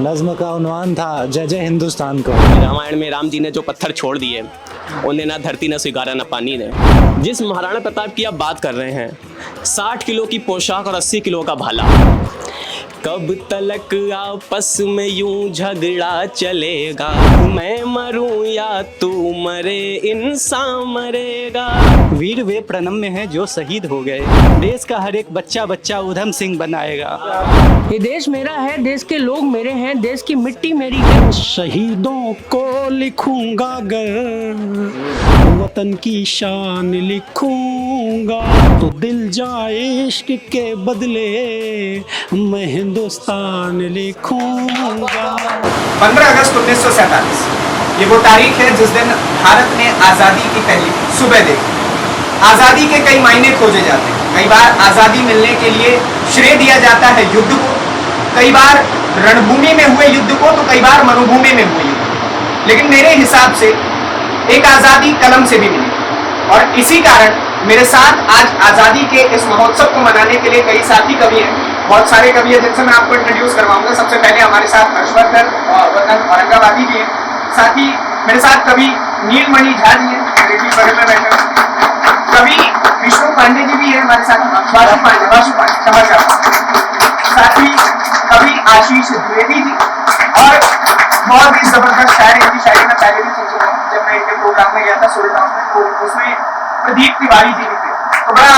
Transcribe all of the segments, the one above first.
नज़्म का उन्वान था जय जय हिंदुस्तान को। रामायण में राम जी ने जो पत्थर छोड़ दिए, उन्हें ना धरती न स्वीकारा न पानी ने। जिस महाराणा प्रताप की आप बात कर रहे हैं, 60 किलो की पोशाक और 80 किलो का भाला, कब तलक आपस में यूं झगड़ा चलेगा, मैं मरूं या तू मरे, इंसान मरेगा। वीर वे प्रणम्य हैं जो शहीद हो गए, देश का हर एक बच्चा बच्चा उधम सिंह बनाएगा। ये देश मेरा है, देश के लोग मेरे हैं, देश की मिट्टी मेरी है। शहीदों को लिखूंगा गर, वतन की शान लिखूंगा, तो दिल जाए इश्क के बदले मैं हिंदुस्तान लिखूंगा। 15 अगस्त 1947 ये वो तारीख है जिस दिन भारत ने आज़ादी की पहली सुबह देखी। आज़ादी के कई मायने खोजे जाते हैं। कई बार आज़ादी मिलने के लिए श्रेय दिया जाता है युद्ध को, कई बार रणभूमि में हुए युद्ध को, तो कई बार मरुभूमि में हुए युद्ध को। लेकिन मेरे हिसाब से एक आज़ादी कलम से भी मिली, और इसी कारण मेरे साथ आज आज़ादी के इस महोत्सव को मनाने के लिए कई साथी कवि हैं। बहुत सारे कवि हैं जिनसे मैं आपको इंट्रोड्यूस करवाऊंगा। सबसे पहले हमारे साथ हर्षवर्धन औरंगाबादी जी हैं, साथ ही मेरे साथ कवि नीलमणि झा जी हैं, बगल में बैठे हैं। कवि विष्णु पांडे जी भी हैं हमारे साथ, वासु पांडे क्षमा चाहूंगा। साथ ही कवि आशीष द्विवेदी जी, और बहुत ही जबरदस्त शायर, इनकी शायरी में पहले भी सुन चुका हूँ जब मैं इनके प्रोग्राम में गया था सोल्ट हाउस में, तो उसमें प्रदीप तिवारी जी भी थे। तो बड़ा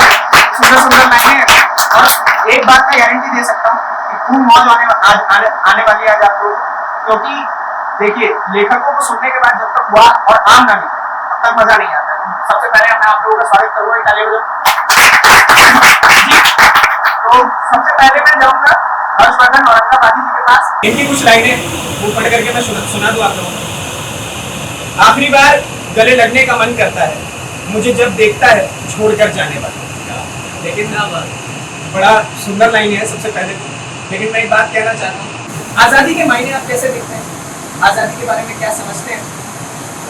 सुंदर सुंदर लाइनें हैं, और एक बात का गारंटी दे सकता हूँ कि खूब मौज आने वाली है आज आप लोग, क्योंकि देखिए लेखकों को सुनने के बाद जब तक हुआ और आम ना मिले तब तक मजा नहीं आता। सबसे पहले मैं आप लोगों का स्वागत करूंगा, तालियों से। तो सबसे पहले मैं जाऊंगा हर्षवर्धन औरंगाबादी जी के पास। इनकी कुछ लाइनें वो पढ़ करके मैं सुना दूं आप लोगों को। आखिरी बार गले लगने का मन करता है, मुझे जब देखता है छोड़कर जाने वाला। लेकिन बड़ा सुंदर लाइन है सबसे पहले तो। लेकिन मैं एक बात कहना चाहता हूँ, आज़ादी के मायने आप कैसे देखते हैं, आज़ादी के बारे में क्या समझते हैं,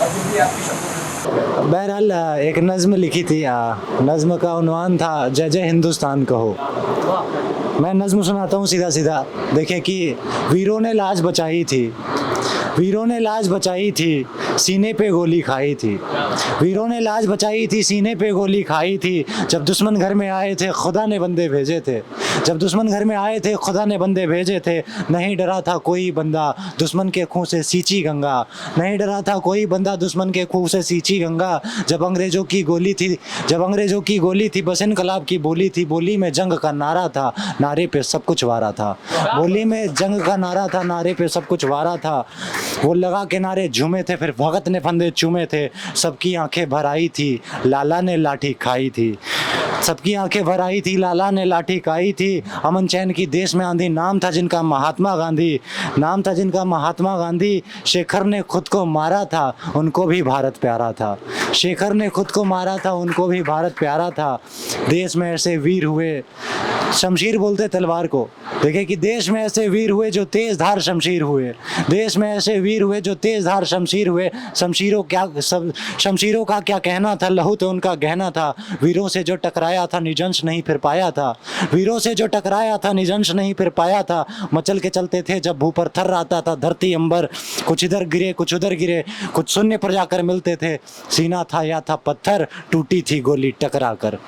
और जो भी आपके शब्दों में। बहरहाल एक नज़्म लिखी थी, नज़्म का उन्वान था जय जय हिंदुस्तान कहो। मैं नज़्म सुनाता हूँ सीधा सीधा। देखिए कि वीरों ने लाज बचाई थी, वीरों ने लाज बचाई थी, सीने पे गोली खाई थी। वीरों ने लाज बचाई थी, सीने पे गोली खाई थी। जब दुश्मन घर में आए थे खुदा ने बंदे भेजे थे, जब दुश्मन घर में आए थे खुदा ने बंदे भेजे थे। नहीं डरा था कोई बंदा दुश्मन के खून से सींची गंगा, नहीं डरा था कोई बंदा दुश्मन के खून से सींची गंगा। जब अंग्रेज़ों की गोली थी, जब अंग्रेज़ों की गोली थी, बस इनकलाब की बोली थी। बोली में जंग का नारा था, नारे पे सब कुछ वारा था। बोली में जंग का नारा था, नारे पे सब कुछ वारा था। वो लगा के नारे झूमे थे, फिर भगत ने फंदे चूमे थे। सबकी आंखें भर आई थी, लाला ने लाठी खाई थी। सबकी आंखें भर आई थी, लाला ने लाठी खाई थी। अमन चैन की देश में आंधी, नाम था जिनका महात्मा गांधी, नाम था जिनका महात्मा गांधी। शेखर ने खुद को मारा था, उनको भी भारत प्यारा था। शेखर ने खुद को मारा था, उनको भी भारत प्यारा था। देश में ऐसे वीर हुए, शमशीर बोलते तलवार को। देखिए कि देश में ऐसे वीर हुए जो तेज धार शमशीर हुए, देश में ऐसे वीर हुए जो तेज धार शमशीर हुए। शमशीरों का क्या कहना था, लहू तो उनका गहना था। वीरों से जो टकराया था निजंश नहीं फिर पाया था, वीरों से जो टकराया था निजंश नहीं फिर पाया था। मचल के चलते थे जब भू पर थर आता था धरती अंबर, कुछ इधर गिरे कुछ उधर गिरे, कुछ शून्य पर जाकर मिलते थे। सीना था या था पत्थर, टूटी थी गोली टकरा कर।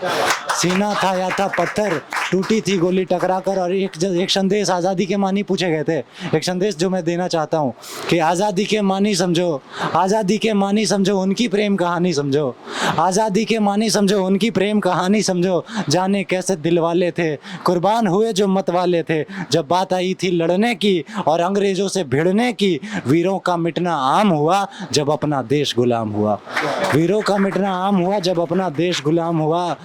सीना था या था पत्थर, टूटी थी गोली टकरा कर। और एक संदेश आज़ादी के मानी पूछे गए थे, एक संदेश जो मैं देना चाहता हूँ कि आज़ादी के मानी समझो, आज़ादी के मानी समझो, उनकी प्रेम कहानी समझो। आज़ादी के मानी समझो, उनकी प्रेम कहानी समझो। जाने कैसे दिल वाले थे, कुर्बान हुए जो मत वाले थे। जब बात आई थी लड़ने की और अंग्रेज़ों से भिड़ने की, वीरों का मिटना आम हुआ जब अपना देश गुलाम हुआ। वीरों का मिटना आम हुआ जब अपना देश गुलाम हुआ।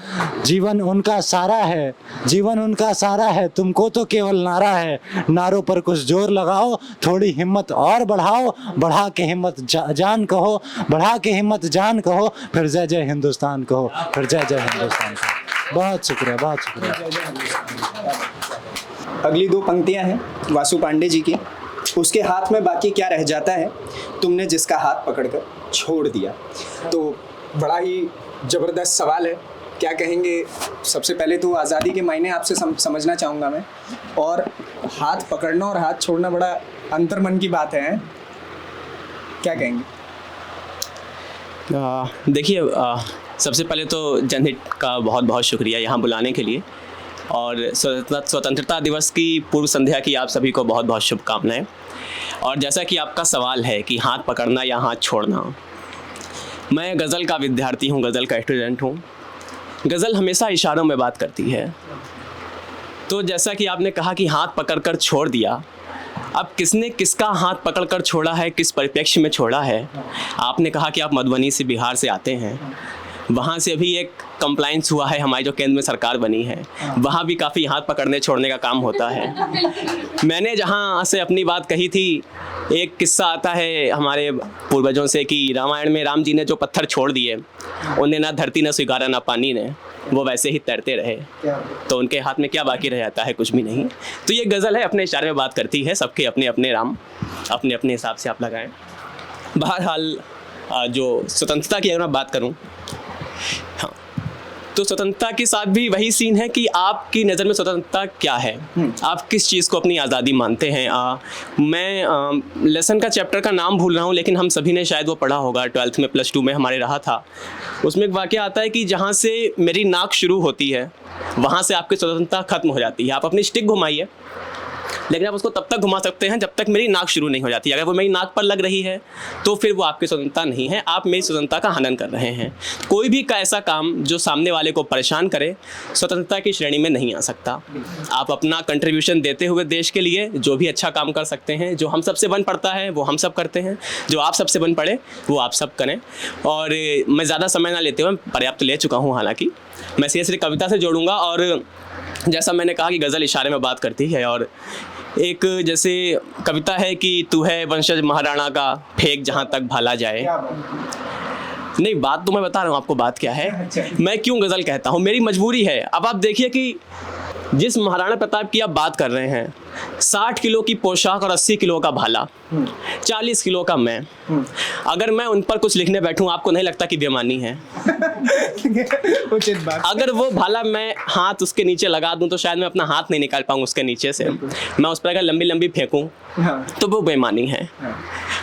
जीवन उनका सारा है, जीवन उनका सारा है, तुमको तो केवल नारा है। नारों पर कुछ जोर लगाओ, थोड़ी हिम्मत और बढ़ाओ। बढ़ा के हिम्मत जान कहो, बढ़ा के हिम्मत जान कहो, फिर जय जय हिंदुस्तान कहो, फिर जय जय हिंदुस्तान कहो। बहुत शुक्रिया, बहुत शुक्रिया। अगली दो पंक्तियां हैं वासु पांडे जी की। उसके हाथ में बाकी क्या रह जाता है, तुमने जिसका हाथ पकड़कर छोड़ दिया। तो बड़ा ही ज़बरदस्त सवाल है, क्या कहेंगे? सबसे पहले तो आज़ादी के मायने आपसे समझना चाहूँगा मैं, और हाथ पकड़ना और हाथ छोड़ना बड़ा अंतर्मन की बात है, क्या कहेंगे? देखिए, सबसे पहले तो जनहित का बहुत बहुत शुक्रिया यहाँ बुलाने के लिए, और स्वतंत्रता दिवस की पूर्व संध्या की आप सभी को बहुत बहुत शुभकामनाएं। और जैसा कि आपका सवाल है कि हाथ पकड़ना या हाथ छोड़ना, मैं गज़ल का विद्यार्थी हूँ, गज़ल का स्टूडेंट हूँ। गज़ल हमेशा इशारों में बात करती है। तो जैसा कि आपने कहा कि हाथ पकड़कर छोड़ दिया, अब किसने किसका हाथ पकड़कर छोड़ा है, किस परिप्रेक्ष्य में छोड़ा है। आपने कहा कि आप मधुबनी से, बिहार से आते हैं, वहाँ से अभी एक कंप्लाइंस हुआ है, हमारी जो केंद्र में सरकार बनी है वहाँ भी काफ़ी हाथ पकड़ने छोड़ने का काम होता है। मैंने जहाँ से अपनी बात कही थी, एक किस्सा आता है हमारे पूर्वजों से कि रामायण में राम जी ने जो पत्थर छोड़ दिए, उन्हें ना धरती न स्वीकारा ना पानी ने, वो वैसे ही तैरते रहे, तो उनके हाथ में क्या बाकी रह जाता है? कुछ भी नहीं। तो ये गज़ल है, अपने इशारे में बात करती है, सबके अपने अपने राम, अपने अपने हिसाब से आप लगाएं। बहरहाल जो स्वतंत्रता की अगर मैं बात करूं, हाँ, तो स्वतंत्रता के साथ भी वही सीन है कि आपकी नज़र में स्वतंत्रता क्या है, आप किस चीज़ को अपनी आज़ादी मानते हैं। मैं लेसन का चैप्टर का नाम भूल रहा हूँ, लेकिन हम सभी ने शायद वो पढ़ा होगा, 12th में, +2 में हमारे रहा था। उसमें एक वाक़या आता है कि जहाँ से मेरी नाक शुरू होती है वहाँ से आपकी स्वतंत्रता खत्म हो जाती है। आप अपनी स्टिक घुमाइए, लेकिन आप उसको तब तक घुमा सकते हैं जब तक मेरी नाक शुरू नहीं हो जाती। अगर वो मेरी नाक पर लग रही है तो फिर वो आपकी स्वतंत्रता नहीं है, आप मेरी स्वतंत्रता का हनन कर रहे हैं। कोई भी का ऐसा काम जो सामने वाले को परेशान करे स्वतंत्रता की श्रेणी में नहीं आ सकता। आप अपना कंट्रीब्यूशन देते हुए देश के लिए जो भी अच्छा काम कर सकते हैं, जो हम सबसे बन पड़ता है वो हम सब करते हैं, जो आप सबसे बन पड़े वो आप सब करें। और मैं ज़्यादा समय ना लेते हुए, पर्याप्त ले चुका हूँ, हालांकि मैं सिर्फ कविता से जोड़ूंगा। और जैसा मैंने कहा कि गज़ल इशारे में बात करती है, और एक जैसे कविता है कि तू है वंशज महाराणा का, फेंक जहाँ तक भाला जाए। नहीं, बात तो मैं बता रहा हूँ आपको, बात क्या है, मैं क्यों गज़ल कहता हूँ, मेरी मजबूरी है। अब आप देखिए कि जिस महाराणा प्रताप की आप बात कर रहे हैं, 60 किलो की पोशाक और 80 किलो का भाला, 40 किलो का मैं, अगर मैं उन पर कुछ लिखने बैठूं, आपको नहीं लगता कि बेईमानी है? उचित बात। अगर वो भाला मैं हाथ उसके नीचे लगा दूं तो शायद मैं अपना हाथ नहीं निकाल पाऊँ उसके नीचे से। मैं उस पर अगर लंबी लंबी फेंकूं तो वो बेईमानी है।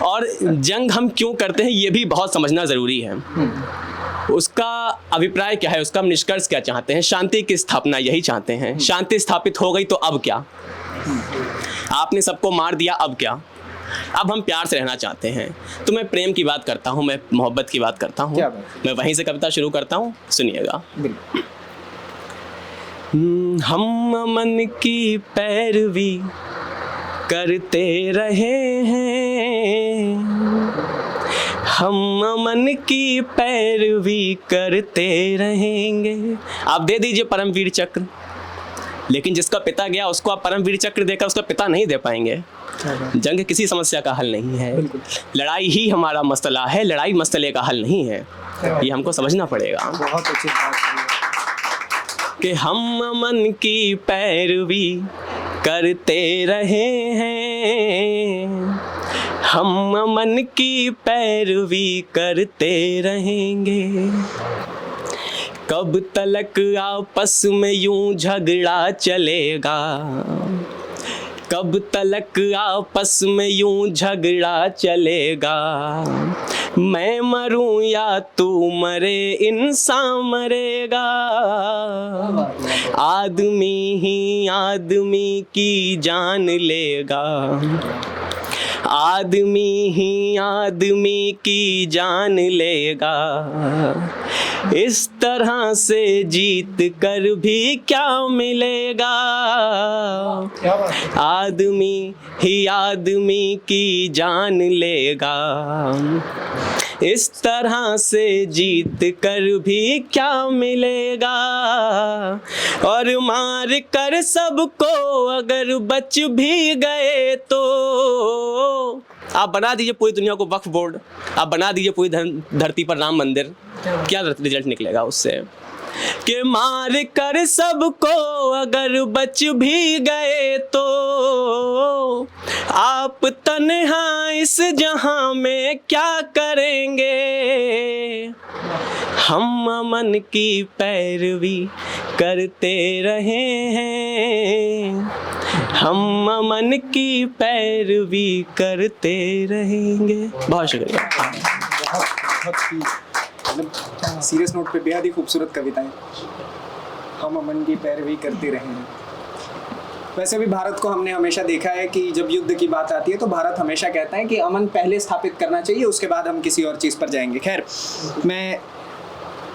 और जंग हम क्यों करते हैं ये भी बहुत समझना ज़रूरी है। उसका अभिप्राय क्या है, उसका हम निष्कर्ष क्या चाहते हैं? शांति की स्थापना यही चाहते हैं। शांति स्थापित हो गई तो अब क्या? आपने सबको मार दिया, अब क्या? अब हम प्यार से रहना चाहते हैं। तो मैं प्रेम की बात करता हूँ, मैं मोहब्बत की बात करता हूँ। मैं वहीं से कविता शुरू करता हूँ, सुनिएगा। हम मन की पैरवी करते रहे हैं, हम मन की पैरवी करते रहेंगे। आप दे दीजिए परमवीर चक्र, लेकिन जिसका पिता गया उसको आप परमवीर चक्र देकर उसका पिता नहीं दे पाएंगे। जंग किसी समस्या का हल नहीं है, लड़ाई ही हमारा मसला है, लड़ाई मसले का हल नहीं है। ये हमको समझना पड़ेगा। बहुत अच्छी बात कि हम मन की पैरवी करते रहे हैं, हम मन की पैरवी करते रहेंगे। कब तलक आपस में यूं झगड़ा चलेगा, कब तलक आपस में यूं झगड़ा चलेगा। मैं मरूं या तू मरे, इंसान मरेगा। आदमी ही आदमी की जान लेगा, आदमी ही आदमी की जान लेगा। इस तरह से जीत कर भी क्या मिलेगा। आदमी ही आदमी की जान लेगा, इस तरह से जीत कर भी क्या मिलेगा। और मार कर सबको अगर बच भी गए तो आप बना दीजिए पूरी दुनिया को वक्फ बोर्ड, आप बना दीजिए पूरी धरती पर राम मंदिर, क्या रिजल्ट निकलेगा उससे? कि मार कर सबको अगर बच भी गए तो आप तन्हा इस जहां में क्या करेंगे। हम मन की पैरवी करते रहे हैं, हम अमन की पैरवी करते रहेंगे। बहुत शुक्रिया। मतलब सीरियस नोट पे बेहद ही खूबसूरत कविताएं। हम अमन की पैरवी करते रहेंगे। वैसे भी भारत को हमने हमेशा देखा है कि जब युद्ध की बात आती है तो भारत हमेशा कहता है कि अमन पहले स्थापित करना चाहिए, उसके बाद हम किसी और चीज़ पर जाएंगे। खैर, मैं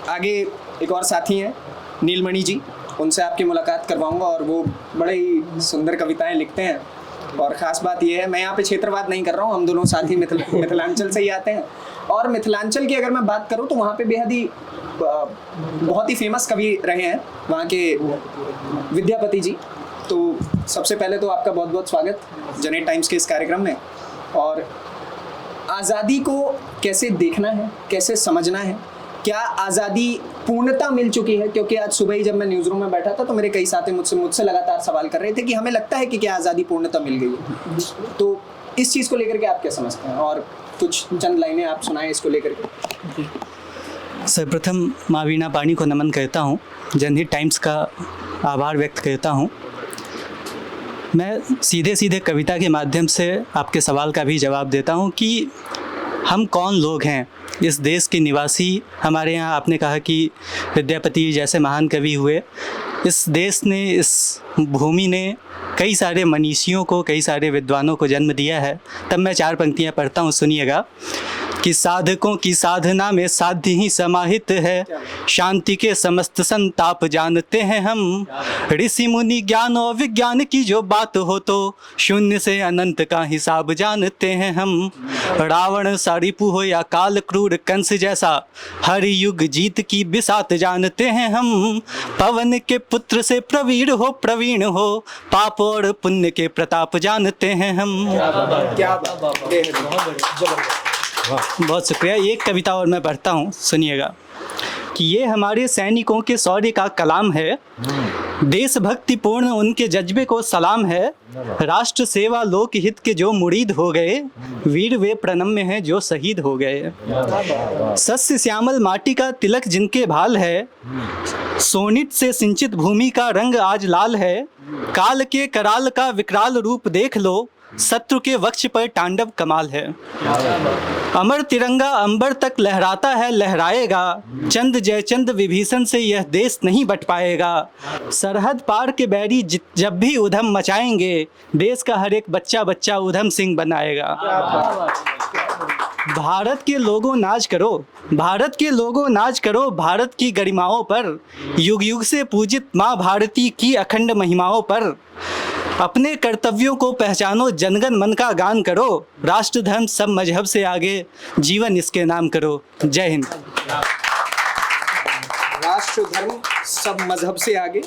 आगे एक और साथी हैं नीलमणि जी, उनसे आपकी मुलाकात करवाऊंगा और वो बड़े ही सुंदर कविताएं लिखते हैं। और ख़ास बात यह है, मैं यहाँ पे क्षेत्रवाद नहीं कर रहा हूँ, हम दोनों साथी मिथिलांचल से ही आते हैं। और मिथिलांचल की अगर मैं बात करूँ तो वहाँ पे बेहद ही बहुत ही फेमस कवि रहे हैं वहाँ के विद्यापति जी। तो सबसे पहले तो आपका बहुत बहुत स्वागत जनहित टाइम्स के इस कार्यक्रम में। और आज़ादी को कैसे देखना है, कैसे समझना है, क्या आज़ादी पूर्णता मिल चुकी है? क्योंकि आज सुबह ही जब मैं न्यूज़ रूम में बैठा था तो मेरे कई साथी मुझसे लगातार सवाल कर रहे थे कि हमें लगता है कि क्या आज़ादी पूर्णता मिल गई है। तो इस चीज़ को लेकर के आप क्या समझते हैं, और कुछ चंद लाइनें आप सुनाएं इसको लेकर के। सर्वप्रथम माँ वीणा पाणी को नमन करता हूँ, जनहित टाइम्स का आभार व्यक्त करता हूँ। मैं सीधे सीधे कविता के माध्यम से आपके सवाल का भी जवाब देता हूँ कि हम कौन लोग हैं, इस देश के निवासी। हमारे यहाँ आपने कहा कि विद्यापति जैसे महान कवि हुए। इस देश ने, इस भूमि ने कई सारे मनीषियों को, कई सारे विद्वानों को जन्म दिया है। तब मैं 4 पंक्तियाँ पढ़ता हूँ, सुनिएगा कि साधकों की साधना में साध्य ही समाहित है, शांति के समस्त संताप जानते हैं हम। ऋषि मुनि ज्ञान और विज्ञान की जो बात हो तो शून्य से अनंत का हिसाब जानते हैं हम। रावण सा रिपु हो या काल क्रूर कंस जैसा, हर युग जीत की बिसात जानते हैं हम। पवन के पुत्र से प्रवीण हो, पाप और पुण्य के प्रताप जानते हैं हम। क्या बात, बहुत शुक्रिया। एक कविता और मैं पढ़ता हूँ, सुनिएगा कि ये हमारे सैनिकों के शौर्य का कलाम है, देशभक्ति पूर्ण उनके जज्बे को सलाम है। राष्ट्र सेवा लोक हित के जो मुरीद हो गए, वीर वे प्रणम्य हैं जो शहीद हो गए। सस्य श्यामल माटी का तिलक जिनके भाल है, सोनित से सिंचित भूमि का रंग आज लाल है। काल के कराल का विकराल रूप देख लो, शत्रु के वक्ष पर तांडव कमाल है। अमर तिरंगा अंबर तक लहराता है, लहराएगा। चंद जयचंद विभीषण से यह देश नहीं बट पाएगा। सरहद पार के बैरी जब भी उधम मचाएंगे, देश का हर एक बच्चा बच्चा उधम सिंह बनाएगा। भारत के लोगों नाज करो, भारत के लोगों नाज करो, भारत की गरिमाओं पर। युग युग से पूजित माँ भारती की अखंड महिमाओं पर। अपने कर्तव्यों को पहचानो, जनगण मन का गान करो। राष्ट्र धर्म सब मजहब से आगे, जीवन इसके नाम करो। जय हिंद। राष्ट्र धर्म सब मजहब से आगे,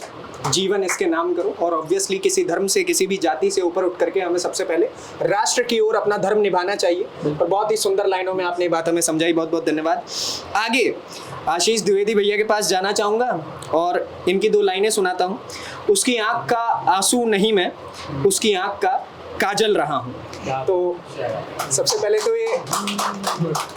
जीवन इसके नाम करो। और ऑब्वियसली किसी धर्म से, किसी भी जाति से ऊपर उठ करके हमें सबसे पहले राष्ट्र की ओर अपना धर्म निभाना चाहिए। और बहुत ही सुंदर लाइनों में आपने बात हमें समझाई, बहुत बहुत धन्यवाद। आगे आशीष द्विवेदी भैया के पास जाना चाहूँगा और इनकी 2 लाइनें सुनाता हूँ। उसकी आँख का आंसू नहीं मैं, उसकी आँख का काजल रहा हूँ। तो सबसे पहले तो ये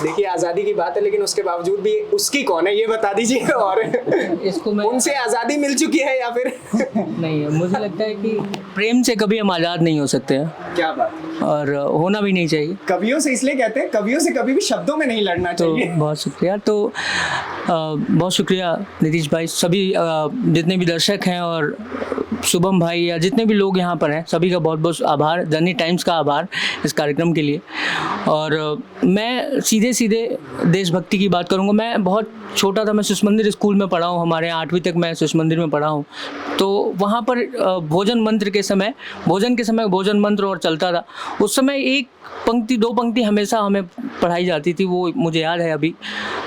देखिए आज़ादी की बात है, लेकिन उसके बावजूद भी उसकी कौन है ये बता दीजिए। और इसको मैं उनसे आज़ादी मिल चुकी है या फिर नहीं है, मुझे लगता है कि प्रेम से कभी हम आज़ाद नहीं हो सकते हैं, क्या बात, और होना भी नहीं चाहिए। कवियों से इसलिए कहते हैं, कवियों से कभी भी शब्दों में नहीं लड़ना तो चाहिए। बहुत शुक्रिया। तो बहुत शुक्रिया नीतीश भाई, सभी जितने भी दर्शक हैं और शुभम भाई या जितने भी लोग यहाँ पर हैं, सभी का बहुत बहुत आभार, जनहित टाइम्स का आभार इस कार्यक्रम के लिए। और मैं सीधे सीधे देशभक्ति की बात करूँगा। मैं बहुत छोटा था, मैं शिशु मंदिर स्कूल में पढ़ा हूँ, हमारे यहाँ 8वीं तक मैं शिशु मंदिर में पढ़ा हूँ। तो वहाँ पर भोजन मंत्र के समय, भोजन के समय भोजन मंत्र और चलता था। उस समय 1 पंक्ति 2 पंक्ति हमेशा हमें पढ़ाई जाती थी, वो मुझे याद है अभी।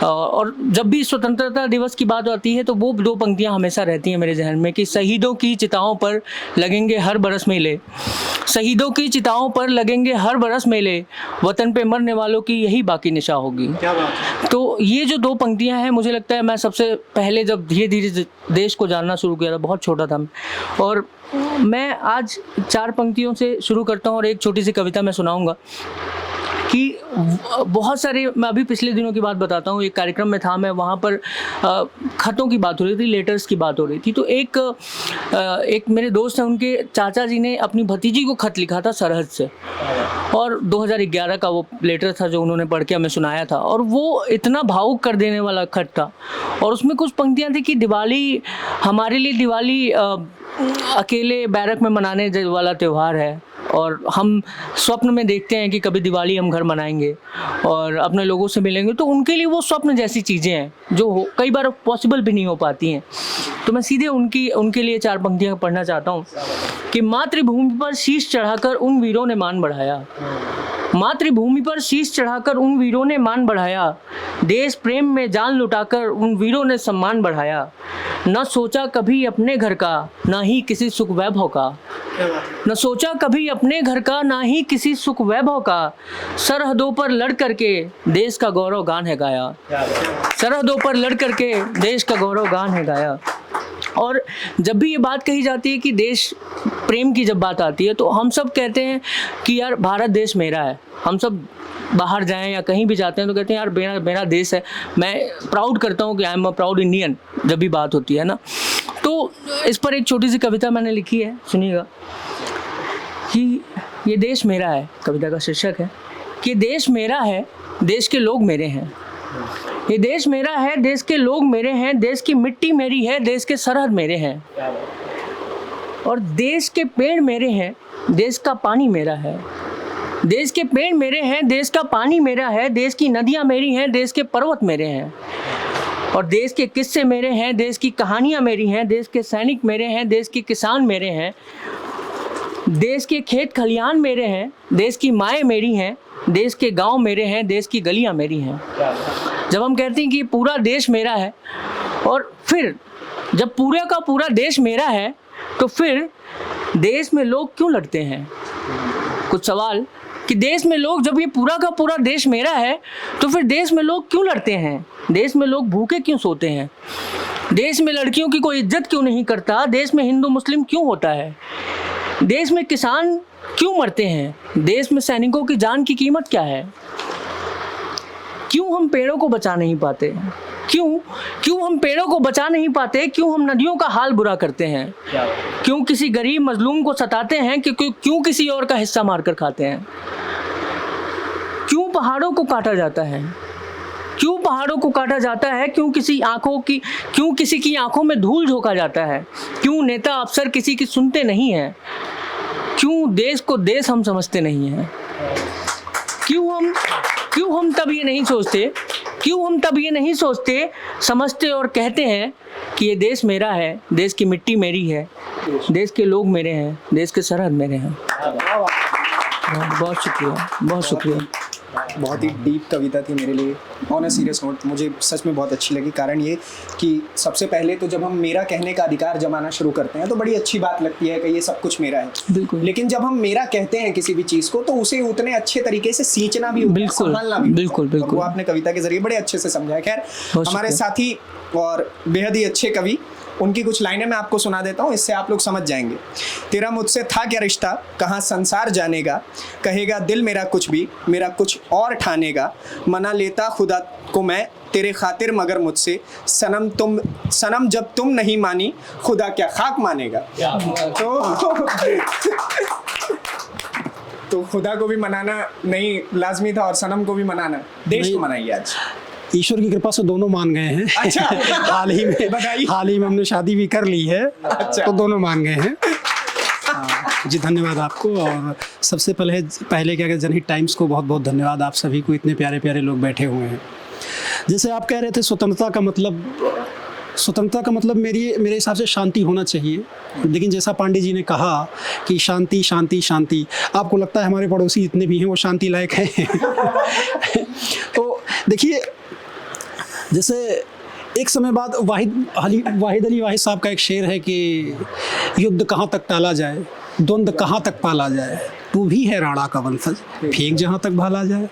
और जब भी स्वतंत्रता दिवस की बात आती है तो वो 2 पंक्तियाँ हमेशा रहती हैं मेरे जहन में कि शहीदों की चिताओं पर लगेंगे हर बरस मेले, शहीदों की चिताओं पर लगेंगे हर बरस मेले, वतन पे मरने वालों की यही बाकी निशा होगी। क्या बात है। तो ये जो 2 पंक्तियां हैं, मुझे लगता है मैं सबसे पहले जब धीरे धीरे देश को जानना शुरू किया था, बहुत छोटा था मैं, और मैं आज 4 पंक्तियों से शुरू करता हूँ और एक छोटी सी कविता मैं सुनाऊंगा कि बहुत सारे, मैं अभी पिछले दिनों की बात बताता हूँ, एक कार्यक्रम में था मैं, वहाँ पर खतों की बात हो रही थी, लेटर्स की बात हो रही थी। तो एक मेरे दोस्त हैं, उनके चाचा जी ने अपनी भतीजी को खत लिखा था सरहद से, और 2011 का वो लेटर था जो उन्होंने पढ़ के हमें सुनाया था, और वो इतना भावुक कर देने वाला खत था। और उसमें कुछ पंक्तियाँ थी कि दिवाली हमारे लिए, दिवाली अकेले बैरक में मनाने वाला त्यौहार है, और हम स्वप्न में देखते हैं कि कभी दिवाली हम घर मनाएंगे और अपने लोगों से मिलेंगे। तो उनके लिए वो स्वप्न जैसी चीज़ें हैं जो कई बार पॉसिबल भी नहीं हो पाती हैं। तो मैं सीधे उनके लिए 4 पंक्तियाँ पढ़ना चाहता हूँ कि मातृभूमि पर शीश चढ़ाकर उन वीरों ने मान बढ़ाया, मातृभूमि पर शीश चढ़ाकर उन वीरों ने मान बढ़ाया, देश प्रेम में जान लुटाकर उन वीरों ने सम्मान बढ़ाया, न सोचा कभी अपने घर का, ना ही किसी सुख वैभव का, न सोचा कभी अपने घर का, ना ही किसी सुख वैभव का, सरहदों पर लड़ करके देश का गौरव गान है गाया, सरहदों पर लड़ करके देश का गौरव गान है गाया। और जब भी ये बात कही जाती है कि देश प्रेम की जब बात आती है, तो हम सब कहते हैं कि यार भारत देश मेरा है। हम सब बाहर जाएं या कहीं भी जाते हैं तो कहते हैं यार मेरा देश है, मैं प्राउड करता हूँ कि I am a proud Indian, जब भी बात होती है ना। तो इस पर एक छोटी सी कविता मैंने लिखी है, सुनिएगा। कि ये देश मेरा है, कविता का शीर्षक है कि देश मेरा है, देश के लोग मेरे हैं, ये देश मेरा है, देश के लोग मेरे हैं, देश की मिट्टी मेरी है, देश के सरहद मेरे हैं, और देश के पेड़ मेरे हैं, देश का पानी मेरा है, देश के पेड़ मेरे हैं, देश का पानी मेरा है, देश की नदियाँ मेरी हैं, देश के पर्वत मेरे हैं, और देश के किस्से मेरे हैं, देश की कहानियाँ मेरी हैं, देश के सैनिक मेरे हैं, देश के किसान मेरे हैं, देश के खेत खलियान मेरे हैं, देश की माएँ मेरी हैं, देश के गांव मेरे हैं, देश की गलियां मेरी हैं। जब हम कहते हैं कि पूरा देश मेरा है, और फिर जब पूरा का पूरा देश मेरा है, तो फिर देश में लोग क्यों लड़ते हैं? कुछ सवाल कि देश में लोग, जब ये पूरा का पूरा देश मेरा है, तो फिर देश में लोग क्यों लड़ते हैं? देश में लोग भूखे क्यों सोते हैं? देश में लड़कियों की कोई इज्जत क्यों नहीं करता? देश में हिंदू मुस्लिम क्यों होता है? देश में किसान क्यों मरते हैं? देश में सैनिकों की जान की कीमत क्या है? क्यों हम पेड़ों को बचा नहीं पाते? क्यों हम पेड़ों को बचा नहीं पाते? क्यों हम नदियों का हाल बुरा करते हैं? क्यों किसी गरीब मजलूम को सताते हैं? क्यों किसी और का हिस्सा मारकर खाते हैं? क्यों पहाड़ों को काटा जाता है? क्यों पहाड़ों को काटा जाता है? क्यों किसी की आंखों में धूल झोंका जाता है? क्यों नेता अफसर किसी की सुनते नहीं हैं? क्यों देश को देश हम समझते नहीं हैं? क्यों हम तब ये नहीं सोचते, समझते और कहते हैं कि ये देश मेरा है, देश की मिट्टी मेरी है, देश के लोग मेरे हैं, देश के सरहद मेरे हैं। बहुत शुक्रिया। बहुत ही डीप कविता थी मेरे लिए। ऑन अ सीरियस नोट मुझे सच में बहुत अच्छी लगी। कारण ये कि सबसे पहले तो जब हम मेरा कहने का अधिकार जमाना शुरू करते हैं तो बड़ी अच्छी बात लगती है कि ये सब कुछ मेरा है, बिल्कुल। लेकिन जब हम मेरा कहते हैं किसी भी चीज़ को, तो उसे उतने अच्छे तरीके से सींचना भी, संभालना भी, बिल्कुल। वो आपने कविता के जरिए बड़े अच्छे से समझाया। खैर, हमारे साथी और बेहद ही अच्छे कवि, उनकी कुछ लाइनें मैं आपको सुना देता हूँ, इससे आप लोग समझ जाएंगे। तेरा मुझसे था क्या रिश्ता, कहाँ संसार जानेगा, कहेगा दिल मेरा कुछ भी, मेरा कुछ और ठानेगा, मना लेता खुदा को मैं तेरे खातिर मगर मुझसे, सनम जब तुम नहीं मानी, खुदा क्या खाक मानेगा। तो खुदा को भी मनाना नहीं लाजमी था और सनम को भी मनाना। देश को मनाइए आज। ईश्वर की कृपा से दोनों मान गए हैं। अच्छा। हाल ही में हमने शादी भी कर ली है। अच्छा। तो दोनों मान गए हैं। जी धन्यवाद आपको। और सबसे पहले क्या कहते, जनहित टाइम्स को बहुत बहुत धन्यवाद। आप सभी को, इतने प्यारे प्यारे लोग बैठे हुए हैं। जैसे आप कह रहे थे स्वतंत्रता का मतलब मेरे हिसाब से शांति होना चाहिए। लेकिन जैसा पांडे जी ने कहा कि शांति शांति शांति, आपको लगता है हमारे पड़ोसी जितने भी हैं वो शांति लायक हैं? तो देखिए, जैसे एक समय बाद वाहिद अली वाहिद साहब का एक शेर है कि युद्ध कहाँ तक टाला जाए, द्वंद्व कहाँ तक पाला जाए, तू भी है राणा का वंशज, फेंक जहाँ तक भाला जाए।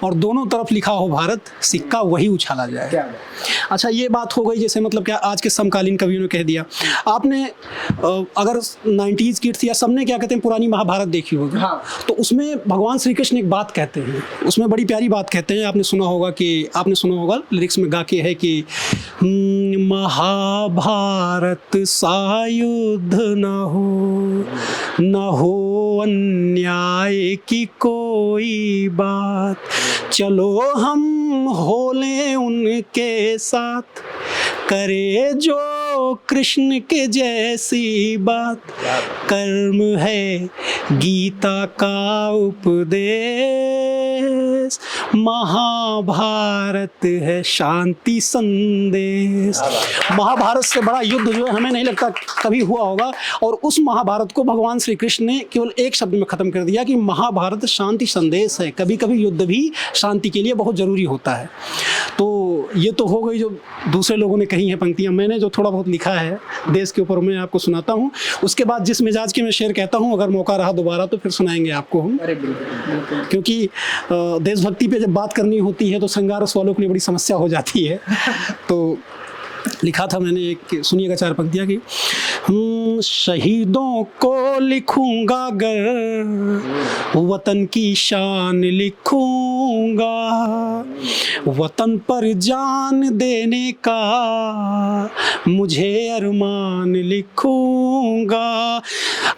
और दोनों तरफ लिखा हो भारत, सिक्का वही उछाला जाए। क्या बात। अच्छा, ये बात हो गई जैसे मतलब क्या आज के समकालीन कवियों ने कह दिया। आपने अगर 90s किड्स या सबने क्या कहते हैं पुरानी महाभारत देखी होगी, हाँ। तो उसमें भगवान श्री कृष्ण एक बात कहते हैं, उसमें बड़ी प्यारी बात कहते हैं। आपने सुना होगा लिरिक्स में गा के है कि महाभारत सा युद्ध न हो अन्याय की कोई बात, चलो हम होले उनके साथ, करे जो कृष्ण के जैसी बात, कर्म है गीता का उपदेश, महाभारत है शांति संदेश। महाभारत से बड़ा युद्ध जो है हमें नहीं लगता कभी हुआ होगा, और उस महाभारत को भगवान श्री कृष्ण ने केवल एक शब्द में ख़त्म कर दिया कि महाभारत शांति संदेश है। कभी कभी युद्ध भी शांति के लिए बहुत ज़रूरी होता है। तो ये तो हो गई जो दूसरे लोगों ने कही हैं पंक्तियाँ। मैंने जो थोड़ा बहुत लिखा है देश के ऊपर मैं आपको सुनाता हूँ। उसके बाद जिस मिजाज के मैं शेर कहता हूँ, अगर मौका रहा दोबारा तो फिर सुनाएंगे आपको हम। क्योंकि देशभक्ति पे जब बात करनी होती है तो श्रृंगार रस वालों के लिए बड़ी समस्या हो जाती है। तो लिखा था मैंने एक, सुनिएगा 4 पंक्तियाँ की। शहीदों को लिखूंगा अगर वतन की शान लिखूंगा, वतन पर जान देने का मुझे अरमान लिखूंगा,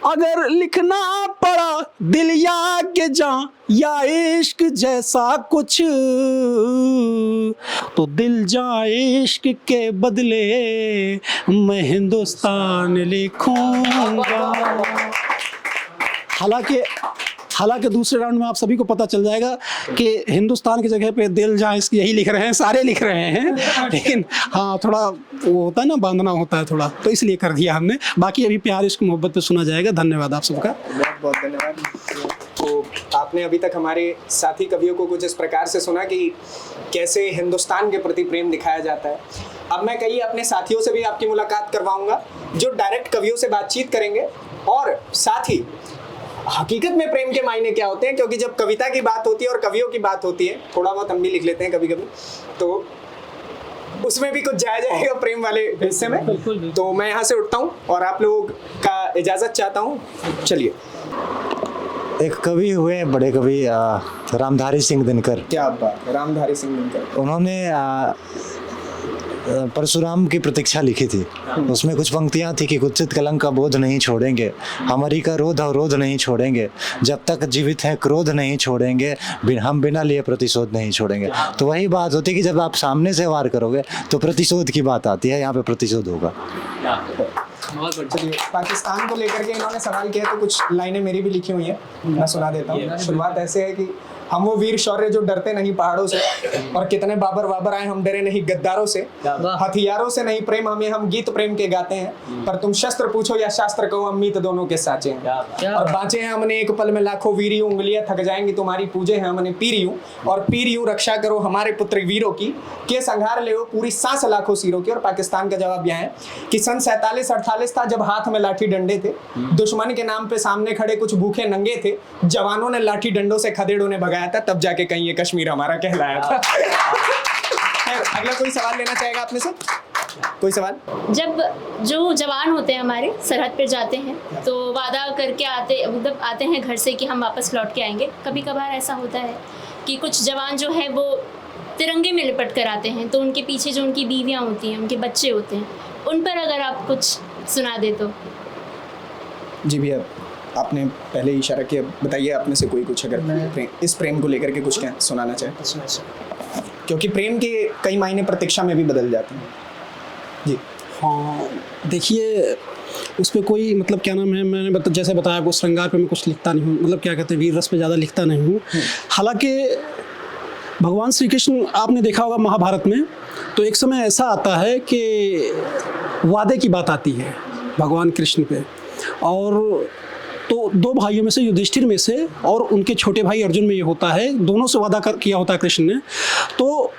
अगर लिखना पड़ा दिल या के जान या इश्क जैसा कुछ, तो दिल जाए इश्क के बदले मैं हिंदुस्तान लिखूंगा। हालांकि दूसरे राउंड में आप सभी को पता चल जाएगा कि हिंदुस्तान की जगह पे दिल जाए इसकी यही लिख रहे हैं, सारे लिख रहे हैं, लेकिन हाँ थोड़ा वो होता है ना, बांधना होता है थोड़ा, तो इसलिए कर दिया हमने। बाकी अभी प्यार इश्क मोहब्बत पे सुना जाएगा। धन्यवाद आप सबका। बहुत बहुत धन्यवाद। तो आपने अभी तक हमारे साथी कवियों को कुछ इस प्रकार से सुना कि कैसे हिंदुस्तान के प्रति प्रेम दिखाया जाता है। अब मैं कई अपने साथियों से भी आपकी मुलाकात करवाऊंगा जो डायरेक्ट कवियों से बातचीत करेंगे, और साथ ही हकीकत में प्रेम के मायने क्या होते हैं, क्योंकि जब कविता की बात होती है और कवियों की बात होती है, थोड़ा बहुत हम भी लिख लेते हैं कभी कभी, तो उसमें भी कुछ जाया जाएगा प्रेम वाले हिस्से में। तो मैं यहाँ से उठता हूँ और आप लोगों का इजाज़त चाहता हूँ। चलिए। एक कवि हुए बड़े कवि रामधारी सिंह दिनकर। क्या बात है, रामधारी सिंह दिनकर। उन्होंने परशुराम की प्रतीक्षा लिखी थी। उसमें कुछ पंक्तियाँ थी कि कुत्सित कलंक का बोध नहीं छोड़ेंगे, हमारी का रोध अवरोध नहीं छोड़ेंगे, जब तक जीवित हैं क्रोध नहीं छोड़ेंगे, हम बिना लिए प्रतिशोध नहीं छोड़ेंगे। तो वही बात होती है कि जब आप सामने से वार करोगे तो प्रतिशोध की बात आती है, यहाँ पे प्रतिशोध होगा। चलिए, पाकिस्तान को लेकर के इन्होंने सवाल किया तो कुछ लाइनें मेरी भी लिखी हुई हैं, मैं सुना देता हूँ। शुरुआत ऐसे है कि हम वो वीर शौर्य जो डरते नहीं पहाड़ों से, और कितने बाबर आए हम डरे नहीं गद्दारों से, हथियारों से नहीं प्रेम हमें, हम गीत प्रेम के गाते हैं, पर तुम शस्त्र पूछो या शास्त्र कहो, हम मीत दोनों के साचे हैं। और बाँचे हैं हमने एक पल में लाखों वीरियों, उंगलियां थक जाएंगी तुम्हारी पूजे हैं हमने पीर यूं, और पीर यूं रक्षा करो हमारे पुत्र वीरों की, के संघार ले पूरी सांस लाखों सिरों की। और पाकिस्तान का जवाब यह है कि सन 47-48 था जब हाथ में लाठी डंडे थे, दुश्मन के नाम पे सामने खड़े कुछ भूखे नंगे थे, जवानों ने लाठी डंडों से खदेड़ों ने भगाया था, तब जाके कहीं ये कश्मीर हमारा कहलाया था। अगला कोई सवाल लेना चाहेगा आपने से? कोई सवाल? जब जो जवान होते हैं हमारे सरहद पर जाते हैं तो वादा करके आते हैं घर से कि हम वापस लौट के आएंगे। कभी कभार ऐसा होता है कि कुछ जवान जो है वो तिरंगे में लिपट कर आते हैं, तो उनके पीछे जो उनकी बीवियां होती हैं, उनके बच्चे होते हैं, उन पर अगर आप कुछ सुना दे तो। जी भैया, आपने पहले ही इशारा किया, बताइए आपने से कोई कुछ अगर इस प्रेम को लेकर के कुछ क्या सुनाना चाहे, क्योंकि प्रेम के कई मायने प्रतीक्षा में भी बदल जाते हैं। जी हाँ, देखिए उस पर कोई मतलब क्या नाम है, मैंने जैसे बताया आपको श्रृंगार पे मैं कुछ लिखता नहीं हूँ, मतलब क्या कहते हैं वीर रस पे ज़्यादा लिखता नहीं हूँ। हालांकि भगवान श्री कृष्ण आपने देखा होगा महाभारत में, तो एक समय ऐसा आता है कि वादे की बात आती है भगवान कृष्ण पे, और तो 2 भाइयों में से युधिष्ठिर में से और उनके छोटे भाई अर्जुन में ये होता है, दोनों से वादा किया होता है कृष्ण ने। तो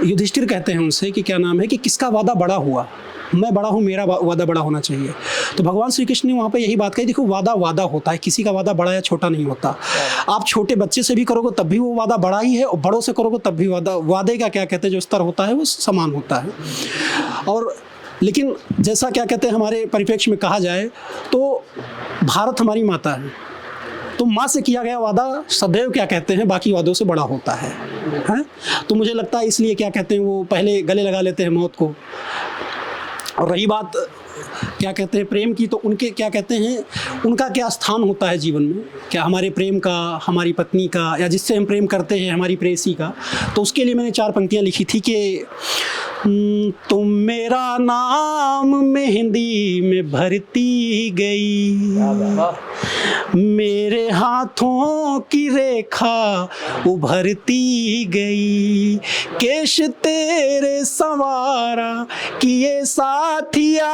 युधिष्ठिर कहते हैं उनसे कि क्या नाम है कि किसका वादा बड़ा हुआ, मैं बड़ा हूँ, मेरा वादा बड़ा होना चाहिए। तो भगवान श्री कृष्ण ने वहाँ पे यही बात कही, देखो वादा वादा होता है, किसी का वादा बड़ा या छोटा नहीं होता। आप छोटे बच्चे से भी करोगे तब भी वो वादा बड़ा ही है, और बड़ों से करोगे तब भी वादे का क्या कहते हैं जो स्तर होता है वो समान होता है। और लेकिन जैसा क्या कहते हैं हमारे परिप्रेक्ष्य में कहा जाए तो भारत हमारी माता है, तो माँ से किया गया वादा सदैव क्या कहते हैं बाकी वादों से बड़ा होता है, हैं? तो मुझे लगता है इसलिए क्या कहते हैं वो पहले गले लगा लेते हैं मौत को। और रही बात क्या कहते हैं प्रेम की, तो उनके क्या कहते हैं उनका क्या स्थान होता है जीवन में, क्या हमारे प्रेम का, हमारी पत्नी का, या जिससे हम प्रेम करते हैं हमारी प्रेयसी का। तो उसके लिए मैंने 4 पंक्तियाँ लिखी थी कि तुम मेरा नाम मेहंदी में भरती गई, मेरे हाथों की रेखा उभरती गई, केश तेरे संवारा किए साथिया,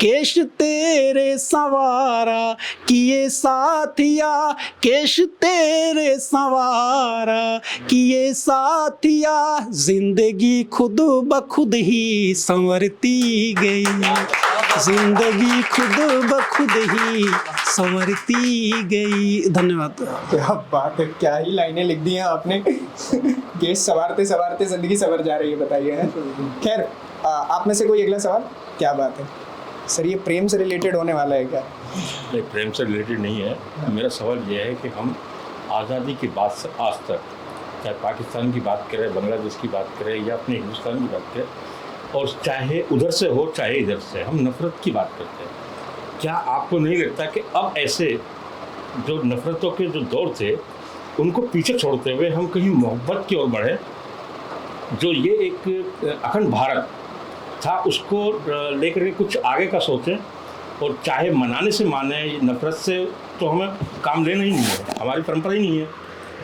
केश तेरे संवारा किए साथिया, केश तेरे संवारा किए साथिया, जिंदगी खुद ब खुद ही संवरती गई, जिंदगी खुद ब खुद ही संवरती गई। धन्यवाद। क्या बात है, क्या ही लाइनें लिख दी हैं आपने। केस संवारते संवारते जिंदगी संवर जा रही है, बताइए। खैर आप में से कोई अगला सवाल? क्या बात है सर, ये प्रेम से रिलेटेड होने वाला है क्या? नहीं, प्रेम से रिलेटेड नहीं है। मेरा सवाल यह है कि हम आज़ादी की बात से आज तक, चाहे पाकिस्तान की बात करें, बांग्लादेश की बात करें या अपने हिंदुस्तान की बात करें, और चाहे उधर से हो चाहे इधर से, हम नफ़रत की बात करते हैं। क्या आपको नहीं लगता कि अब ऐसे जो नफ़रतों के जो दौर थे उनको पीछे छोड़ते हुए हम कहीं मोहब्बत की ओर बढ़े? जो ये एक अखंड भारत था उसको लेकर के कुछ आगे का सोचें, और चाहे मनाने से माने, नफ़रत से तो हमें काम लेना ही नहीं है, हमारी परंपरा ही नहीं है।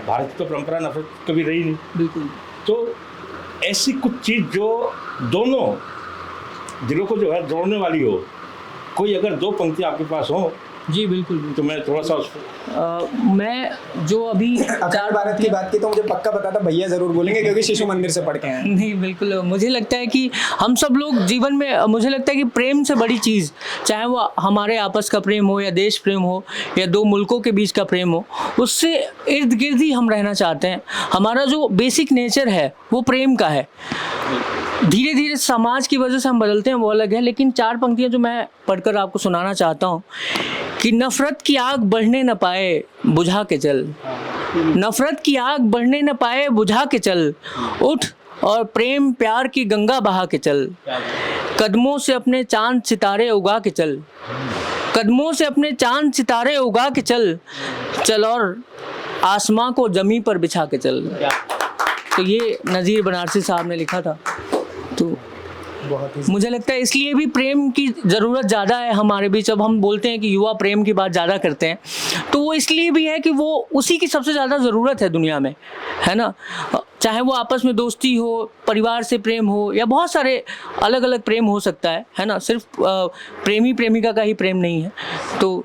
भारत की तो परंपरा नफ़रत कभी रही नहीं। बिल्कुल। तो ऐसी कुछ चीज़ जो दोनों दिलों को जो है जोड़ने वाली हो, कोई अगर 2 पंक्तियाँ आपके पास हो जी बिल्कुल, तो मैं थोड़ा सा मैं जो अभी अखंड भारत की बात की तो मुझे पक्का पता था भैया ज़रूर बोलेंगे, क्योंकि शिशु मंदिर से पढ़ के हैं। नहीं बिल्कुल, मुझे लगता है कि हम सब लोग जीवन में, मुझे लगता है कि प्रेम से बड़ी चीज़, चाहे वो हमारे आपस का प्रेम हो या देश प्रेम हो या 2 मुल्कों के बीच का प्रेम हो, उससे इर्द गिर्द ही हम रहना चाहते हैं। हमारा जो बेसिक नेचर है वो प्रेम का है। धीरे धीरे समाज की वजह से हम बदलते हैं वो अलग है, लेकिन 4 पंक्तियाँ जो मैं पढ़कर आपको सुनाना चाहता हूँ कि नफ़रत की आग बढ़ने न पाए बुझा के चल, नफ़रत की आग बढ़ने न पाए बुझा के चल, उठ और प्रेम प्यार की गंगा बहा के चल, कदमों से अपने चांद सितारे उगा के चल, कदमों से अपने चांद सितारे उगा के चल, चल और आसमां को जमी पर बिछा के चल। तो ये नज़ीर बनारसी साहब ने लिखा था। तो मुझे लगता है इसलिए भी प्रेम की ज़रूरत ज़्यादा है हमारे बीच। अब हम बोलते हैं कि युवा प्रेम की बात ज़्यादा करते हैं, तो वो इसलिए भी है कि वो उसी की सबसे ज़्यादा ज़रूरत है दुनिया में, है ना। चाहे वो आपस में दोस्ती हो, परिवार से प्रेम हो, या बहुत सारे अलग अलग प्रेम हो सकता है ना। सिर्फ प्रेमी प्रेमिका का ही प्रेम नहीं है। तो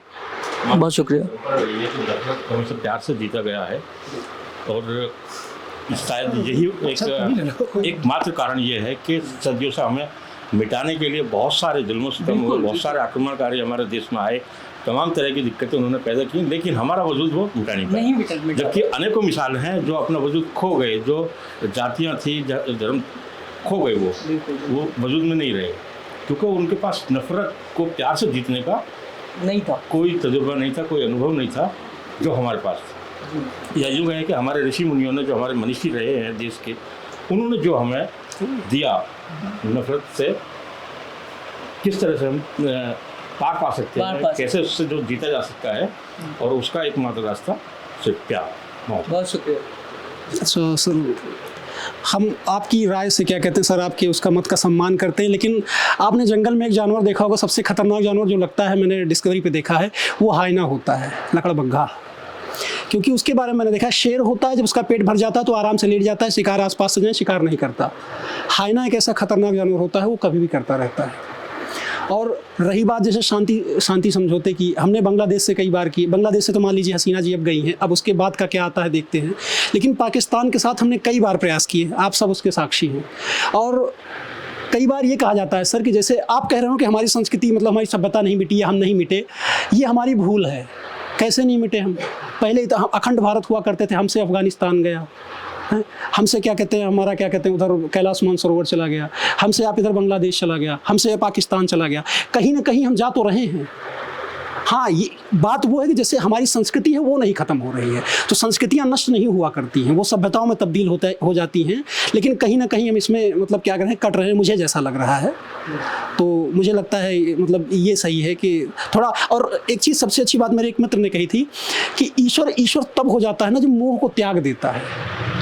बहुत शुक्रिया। ये तो हमसे प्यार से जीता गया है, और शायद यही एकमात्र कारण ये है कि सदियों से हमें मिटाने के लिए बहुत सारे जुल्म सितम हुए, बहुत सारे आक्रमणकारी हमारे देश में आए, तमाम तरह की दिक्कतें उन्होंने पैदा की, लेकिन हमारा वजूद वो मिटा नहीं पाया। जबकि अनेकों मिसाल हैं जो अपना वजूद खो गए, जो जातियाँ थी, धर्म खो गए, वो वजूद में नहीं रहे, क्योंकि उनके पास नफ़रत को प्यार से जीतने का नहीं था, कोई तजुर्बा नहीं था, कोई अनुभव नहीं था जो हमारे पास था। या यूँ है कि हमारे ऋषि मुनियों ने, जो हमारे मनीषी रहे हैं देश के, उन्होंने जो हमें दिया, नफ़रत से किस तरह से हम पार पा सकते हैं, कैसे उससे जो जीता जा सकता है, और उसका एकमात्र रास्ता सिर्फ प्यार। बहुत शुक्रिया। सर हम आपकी राय से क्या कहते हैं सर, आपके उसका मत का सम्मान करते हैं, लेकिन आपने जंगल में एक जानवर देखा होगा, सबसे खतरनाक जानवर जो लगता है, मैंने डिस्कवरी पे देखा है, वो हाइना होता है, लकड़बग्घा। क्योंकि उसके बारे में मैंने देखा, शेर होता है जब उसका पेट भर जाता है तो आराम से लेट जाता है, शिकार आसपास से जाए शिकार नहीं करता। हाइना एक ऐसा खतरनाक जानवर होता है, वो कभी भी करता रहता है। और रही बात जैसे शांति समझौते की, हमने बांग्लादेश से कई बार की। बांग्लादेश से तो मान लीजिए हसीना जी अब गई हैं, अब उसके बाद का क्या आता है देखते हैं। लेकिन पाकिस्तान के साथ हमने कई बार प्रयास किए, आप सब उसके साक्षी हैं। और कई बार ये कहा जाता है सर कि जैसे आप कह रहे हो कि हमारी संस्कृति मतलब हमारी सभ्यता नहीं मिटी या हम नहीं मिटे, ये हमारी भूल है। कैसे नहीं मिटे हम? पहले तो हम अखंड भारत हुआ करते थे, हमसे अफगानिस्तान गया, हमसे क्या कहते हैं, हमारा क्या कहते हैं उधर कैलाश मानसरोवर चला गया, हमसे आप इधर बांग्लादेश चला गया, हमसे पाकिस्तान चला गया। कहीं ना कहीं हम जा तो रहे हैं। हाँ, ये बात वो है कि जैसे हमारी संस्कृति है वो नहीं ख़त्म हो रही है। तो संस्कृतियाँ नष्ट नहीं हुआ करती हैं, वो सभ्यताओं में तब्दील हो जाती हैं। लेकिन कहीं ना कहीं हम इसमें मतलब क्या कर रहे हैं, कट रहे हैं, मुझे जैसा लग रहा है। तो मुझे लगता है मतलब ये सही है कि थोड़ा। और एक चीज़ सबसे अच्छी बात मेरे एक मित्र ने कही थी कि ईश्वर तब हो जाता है ना जब मोह को त्याग देता है।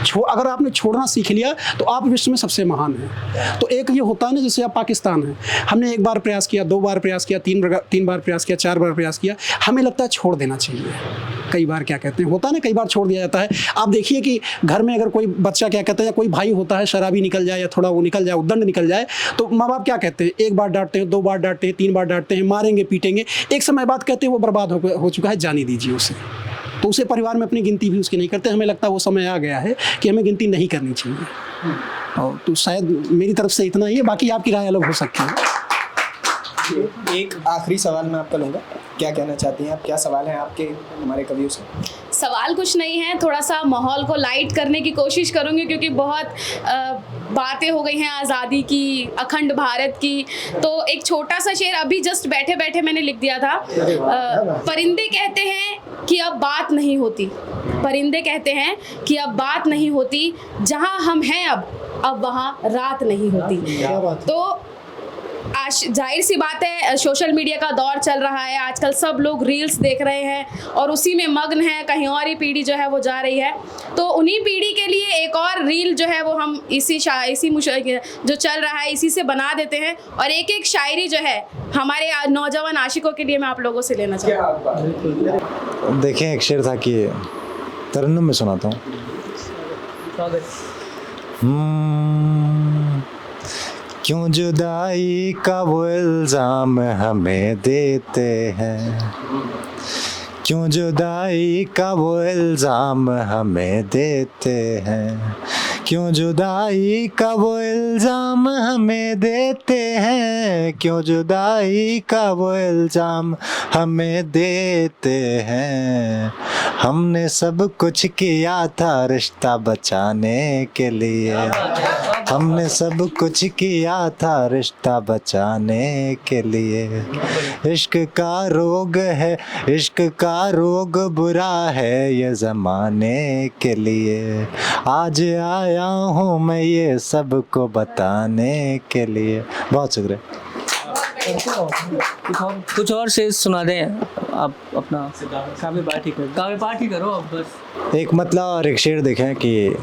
अगर आपने छोड़ना सीख लिया तो आप विश्व में सबसे महान हैं। तो एक ये होता है ना, जैसे आप पाकिस्तान है, हमने एक बार प्रयास किया, 2 बार प्रयास किया, 3 बार प्रयास किया, 4 बार प्रयास किया, हमें लगता है छोड़ देना चाहिए। कई बार क्या कहते हैं होता है ना, कई बार छोड़ दिया जाता है। आप देखिए कि घर में अगर कोई बच्चा क्या कहता है या कोई भाई होता है शराबी निकल जाए या थोड़ा वो निकल जाए, उद्दंड निकल जाए, तो माँ बाप क्या कहते हैं, 1 बार डांटते हैं, 2 बार डांटते हैं, 3 बार डांटते हैं, मारेंगे पीटेंगे। एक समय बाद कहते हैं वो बर्बाद हो चुका है, जाने दीजिए उसे। तो उसे परिवार में अपनी गिनती भी उसकी नहीं करते। हमें लगता है वो समय आ गया है कि हमें गिनती नहीं करनी चाहिए। और तो शायद मेरी तरफ से इतना ही है, बाकी आपकी राय अलग हो सकती है। एक आखिरी सवाल मैं आपका लूँगा, क्या कहना चाहती हैं आप? क्या सवाल है आपके हमारे कवियों से? सवाल कुछ नहीं है, थोड़ा सा माहौल को लाइट करने की कोशिश करूँगी क्योंकि बहुत बातें हो गई हैं आज़ादी की, अखंड भारत की। तो एक छोटा सा शेर अभी जस्ट बैठे बैठे मैंने लिख दिया था। परिंदे कहते हैं कि अब बात नहीं होती, परिंदे कहते हैं कि अब बात नहीं होती, जहाँ हम हैं अब वहाँ रात नहीं होती। तो जाहिर सी बात है, सोशल मीडिया का दौर चल रहा है आजकल, सब लोग रील्स देख रहे हैं और उसी में मग्न है, कहीं और ही पीढ़ी जो है वो जा रही है। तो उन्हीं पीढ़ी के लिए एक और रील जो है वो हम इसी जो चल रहा है इसी से बना देते हैं। और एक शायरी जो है हमारे नौजवान आशिकों के लिए मैं आप लोगों से लेना चाहूँगा। देखें, एक शेर था कि तरन्नुम में सुनाता हूँ। क्यों जुदाई का वो इल्ज़ाम हमें देते हैं, क्यों जुदाई का वो इल्ज़ाम हमें देते हैं, क्यों जुदाई का वो इल्ज़ाम हमें देते हैं, क्यों जुदाई का वो इल्ज़ाम हमें देते हैं। हमने सब कुछ किया था रिश्ता बचाने के लिए, हमने सब कुछ किया था रिश्ता बचाने के लिए। इश्क का रोग है, इश्क का रोग बुरा है ये ज़माने के लिए। आज आया हूँ मैं ये सबको बताने के लिए। बहुत शुक्रिया। कुछ और से सुना दें आप अपना। काव्य पाठ ही करो अब बस। एक मतलब और एक शेर देखें कि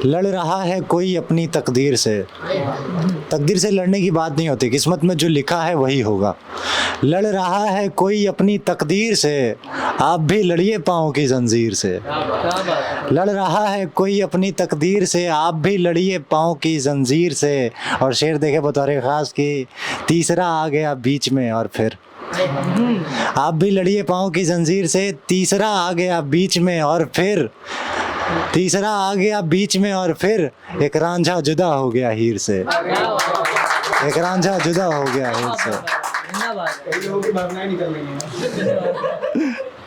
लड़ रहा है कोई अपनी तकदीर से। तकदीर से लड़ने की बात नहीं होती, किस्मत में जो लिखा है वही होगा। लड़ रहा है कोई अपनी तकदीर से, आप भी लड़िए पाँव की जंजीर से। लड़ रहा है कोई अपनी तकदीर से, आप भी लड़िए पाँव की जंजीर से। और शेर देखे बतौर ख़ास कि तीसरा आ गया बीच में और फिर आप भी लड़िए पाँव की जंजीर से। तीसरा आ गया बीच में और फिर, तीसरा आ गया बीच में और फिर एक रांझा जुदा हो गया हीर से, एक रांझा जुदा हो गया हीर से।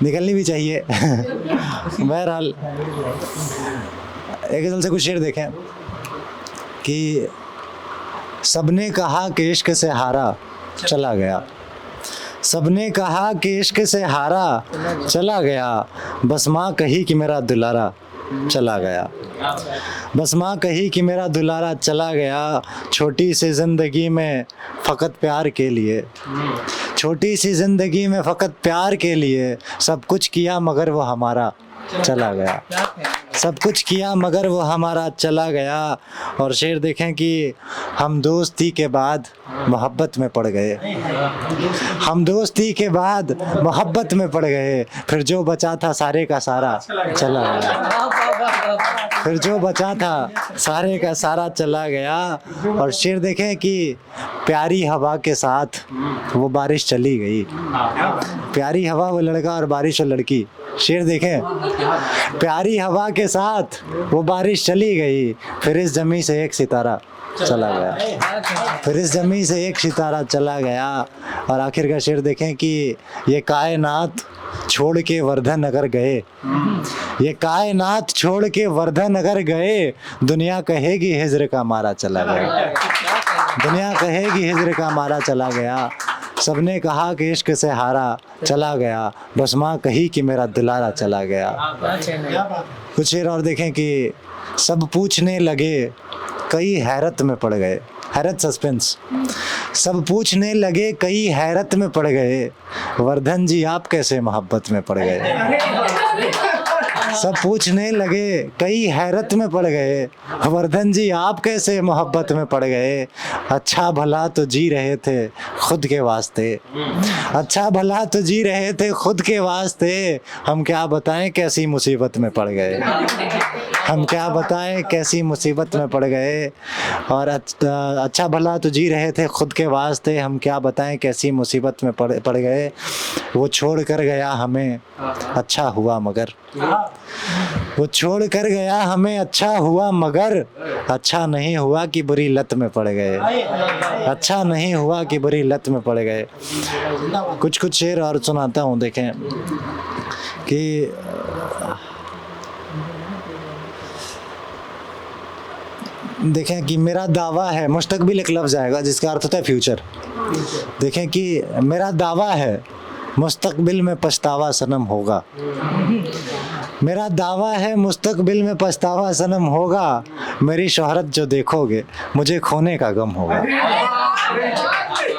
निकलनी भी चाहिए। बहरहाल एक गज़ल से कुछ शेर देखें कि सबने कहा कि इश्क से हारा चला गया, सबने कहा कि इश्क से हारा चला गया, बस माँ कही कि मेरा दुलारा चला गया, बस माँ कही कि मेरा दुलारा चला गया। छोटी सी ज़िंदगी में फ़कत प्यार के लिए, छोटी सी ज़िंदगी में फ़कत प्यार के लिए सब कुछ किया मगर वो हमारा चला गया। सब कुछ किया मगर वो हमारा चला गया। और शेर देखें कि हम दोस्ती के बाद मोहब्बत में पड़ गए, हम दोस्ती के बाद मोहब्बत में पड़ गए, फिर जो बचा था सारे का सारा चला गया, फिर जो बचा था सारे का सारा चला गया। और शेर देखें कि प्यारी हवा के साथ वो बारिश चली गई, प्यारी हवा वो लड़का और बारिश वो लड़की। शेर देखें, प्यारी हवा के साथ वो बारिश चली गई, फिर इस जमी से एक सितारा चला गया, फिर इस जमी से एक सितारा चला गया। और आखिर का शेर देखें कि ये कायनात छोड़ के वर्धन अगर गए, ये कायनात छोड़ के वर्धन अगर गए, दुनिया कहेगी हिज्र का मारा चला गया, दुनिया कहेगी हिज्र का मारा चला गया। सबने कहा कि इश्क से हारा चला गया, बस माँ कही कि मेरा दुलारा चला गया। कुछ शेर और देखें कि सब पूछने लगे कई हैरत में पड़ गए, हैरत सस्पेंस, सब पूछने लगे कई हैरत में पड़ गए, वर्धन जी आप कैसे मोहब्बत में पड़ गए। सब पूछने लगे कई हैरत में पड़ गए, वर्धन जी आप कैसे मोहब्बत में पड़ गए। अच्छा भला तो जी रहे थे खुद के वास्ते, अच्छा भला तो जी रहे थे खुद के वास्ते, हम क्या बताएं कैसी मुसीबत में पड़ गए, हम क्या बताएं कैसी मुसीबत में पड़ गए। और अच्छा भला तो जी रहे थे खुद के वास्ते, हम क्या बताएं कैसी मुसीबत में पड़ गए। वो छोड़ कर गया हमें अच्छा हुआ मगर, वो छोड़ कर गया हमें अच्छा हुआ मगर, अच्छा नहीं हुआ कि बुरी लत में पड़ गए, अच्छा नहीं हुआ कि बुरी लत में पड़ गए। कुछ कुछ शेर और सुनाता हूँ, देखें कि देखें कि मेरा दावा है, मुस्तकबिल एक लफ्ज़ आएगा जिसका अर्थ होता है फ्यूचर। देखें कि मेरा दावा है मुस्तकबिल में पछतावा सनम होगा, मेरा दावा है मुस्तकबिल में पछतावा सनम होगा, मेरी शोहरत जो देखोगे मुझे खोने का गम होगा।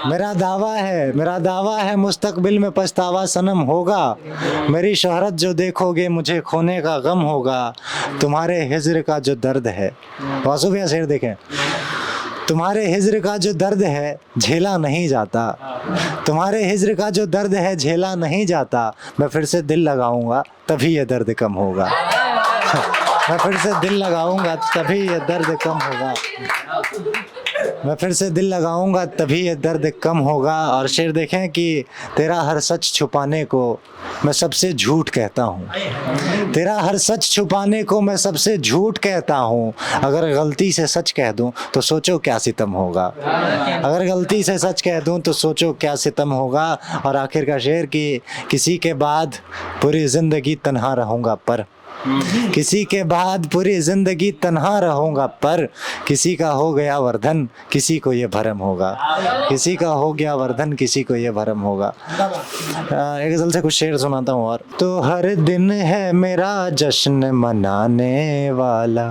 मेरा दावा है मुस्तकबिल में पछतावा सनम होगा, मेरी शोहरत जो देखोगे मुझे खोने का गम होगा। तुम्हारे हिज्र का जो दर्द है, वासु भैया शेर देखें, तुम्हारे हिज्र का जो दर्द है झेला नहीं जाता, तुम्हारे हिज्र का जो दर्द है झेला नहीं जाता, मैं फिर से दिल लगाऊंगा तभी ये दर्द कम होगा, मैं फिर से दिल लगाऊंगा तभी ये दर्द कम होगा, मैं फिर से दिल लगाऊंगा तभी ये दर्द कम होगा। और शेर देखें कि तेरा हर सच छुपाने को मैं सबसे झूठ कहता हूँ, तेरा हर सच छुपाने को मैं सबसे झूठ कहता हूँ, अगर गलती से सच कह दूँ तो सोचो क्या सितम होगा, अगर गलती से सच कह दूँ तो सोचो क्या सितम होगा। और आखिर का शेर कि किसी के बाद पूरी ज़िंदगी तन्हा रहूँगा पर, किसी के बाद पूरी ज़िंदगी तन्हा रहूँगा पर, किसी का हो गया वर्धन किसी को ये भरम होगा, किसी का हो गया वर्धन किसी को ये भरम होगा। एक गज़ल से कुछ शेर सुनाता हूँ और। तो हर दिन है मेरा जश्न मनाने वाला,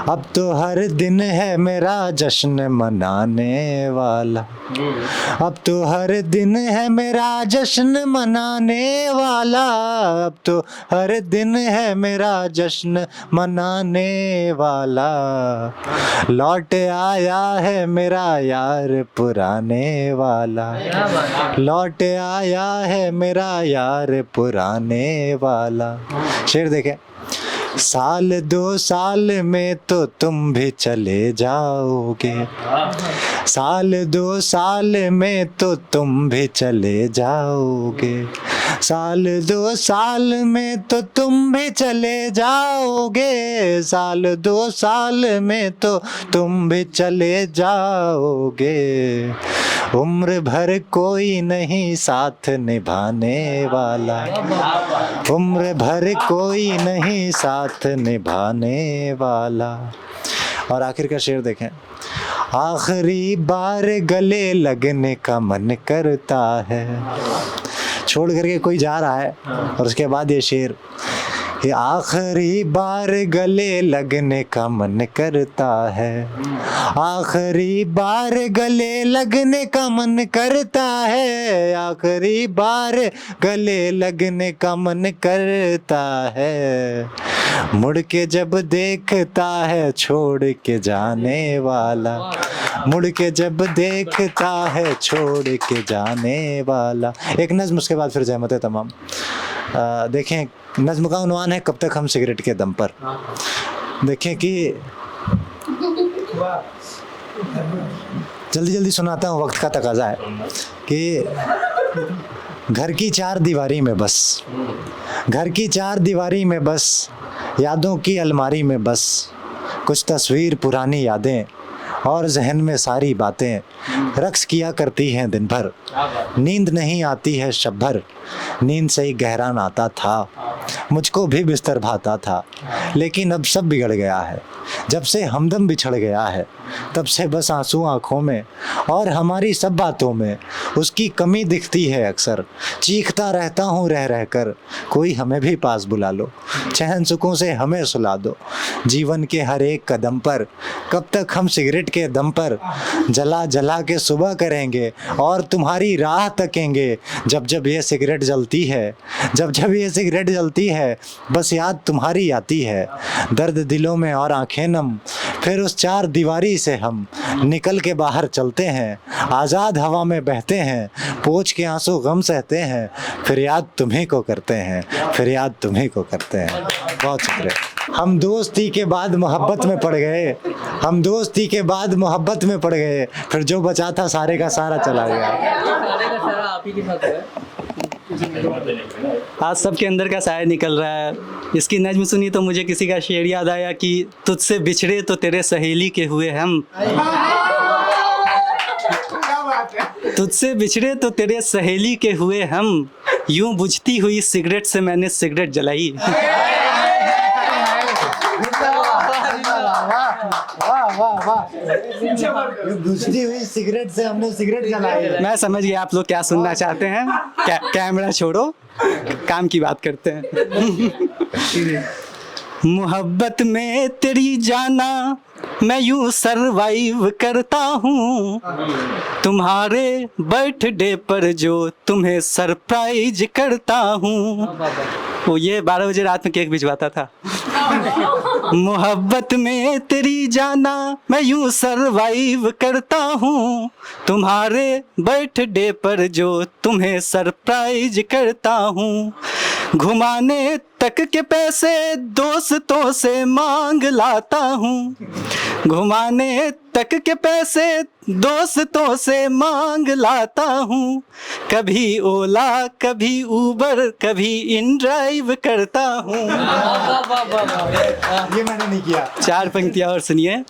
अब तो हर दिन है मेरा जश्न मनाने वाला, अब तो हर दिन है मेरा जश्न मनाने वाला, अब तो हर दिन है मेरा जश्न मनाने वाला, लौट आया है मेरा यार पुराने वाला, लौट आया है मेरा यार पुराने वाला। शेर देखें, साल दो साल में तो तुम भी चले जाओगे, साल दो साल में तो तुम भी चले जाओगे, साल दो साल में तो तुम भी चले जाओगे, साल दो साल में तो तुम भी चले जाओगे, उम्र भर कोई नहीं साथ निभाने वाला, उम्र भर कोई नहीं साथ निभाने वाला। और आखिर का शेर देखें, आखिरी बार गले लगने का मन करता है, छोड़ करके कोई जा रहा है और उसके बाद ये शेर ये आखिरी बार गले लगने का मन करता है, आखिरी बार गले लगने का मन करता है, आखिरी बार गले लगने का मन करता है, मुड़ के जब देखता है छोड़ के जाने वाला, मुड़ के जब देखता है छोड़ के जाने वाला। एक नज़्म, उसके बाद फिर जहमत तमाम। देखें, नज़्म का उन्वान है कब तक हम सिगरेट के दम पर। देखें कि जल्दी जल्दी सुनाता हूँ, वक्त का तकाजा है कि घर की चार दीवारी में बस, घर की चार दीवारी में बस, यादों की अलमारी में बस, कुछ तस्वीर पुरानी यादें और जहन में सारी बातें, रक्स किया करती हैं दिन भर, नींद नहीं आती है शब भर, नींद से ही गहरा नाता था, मुझको भी बिस्तर भाता था, लेकिन अब सब बिगड़ गया है, जब से हमदम बिछड़ गया है, तब से बस आंसू आँखों में और हमारी सब बातों में उसकी कमी दिखती है अक्सर, चीखता रहता हूँ रह रह कर, कोई हमें भी पास बुला लो, चैन सुकून से हमें सुला दो, जीवन के हर एक कदम पर, कब तक हम सिगरेट के दम पर जला जला के सुबह करेंगे और तुम्हारी राह तकेंगे, जब जब ये सिगरेट जलती है, जब जब ये सिगरेट जलती है, बस याद तुम्हारी आती है, दर्द दिलों में और आंखें नम, फिर उस चार दीवारी से हम निकल के बाहर चलते हैं, आज़ाद हवा में बहते हैं, पोंछ के आंसू गम सहते हैं, फिर याद तुम्हीं को करते हैं, फिर याद तुम्हीं को करते हैं। बहुत शुक्रिया। हम दोस्ती के बाद मोहब्बत में पड़ गए, हम दोस्ती के बाद मोहब्बत में पड़ गए, फिर जो बचा था सारे का सारा चला गया। आज सबके अंदर का साया निकल रहा है। इसकी नज़्म सुनी तो मुझे किसी का शेर याद आया कि तुझसे बिछड़े तो तेरे सहेली के हुए हम, तुझसे बिछड़े तो तेरे सहेली के हुए हम, यूं बुझती हुई सिगरेट से मैंने सिगरेट जलाई। बुझती हुई सिगरेट से हमने सिगरेट जलाई। मैं समझ गया आप लोग क्या सुनना चाहते हैं। कैमरा छोड़ो, काम की बात करते हैं। मोहब्बत में तेरी जाना मैं यूं सरवाइव करता हूँ, तुम्हारे बर्थडे पर जो तुम्हें सरप्राइज करता हूँ। वो ये 12 बजे रात में केक भिजवाता था। मोहब्बत में तेरी जाना मैं यूं सरवाइव करता हूँ, तुम्हारे बर्थडे पर जो तुम्हें सरप्राइज करता हूँ। घुमाने तक के पैसे दोस्तों से मांग लाता हूँ, घुमाने तक के पैसे दोस्तों से मांग लाता हूँ। कभी ओला कभी उबर कभी इन ड्राइव करता हूँ। ये मैंने नहीं किया। 4 पंक्तियाँ और सुनिए।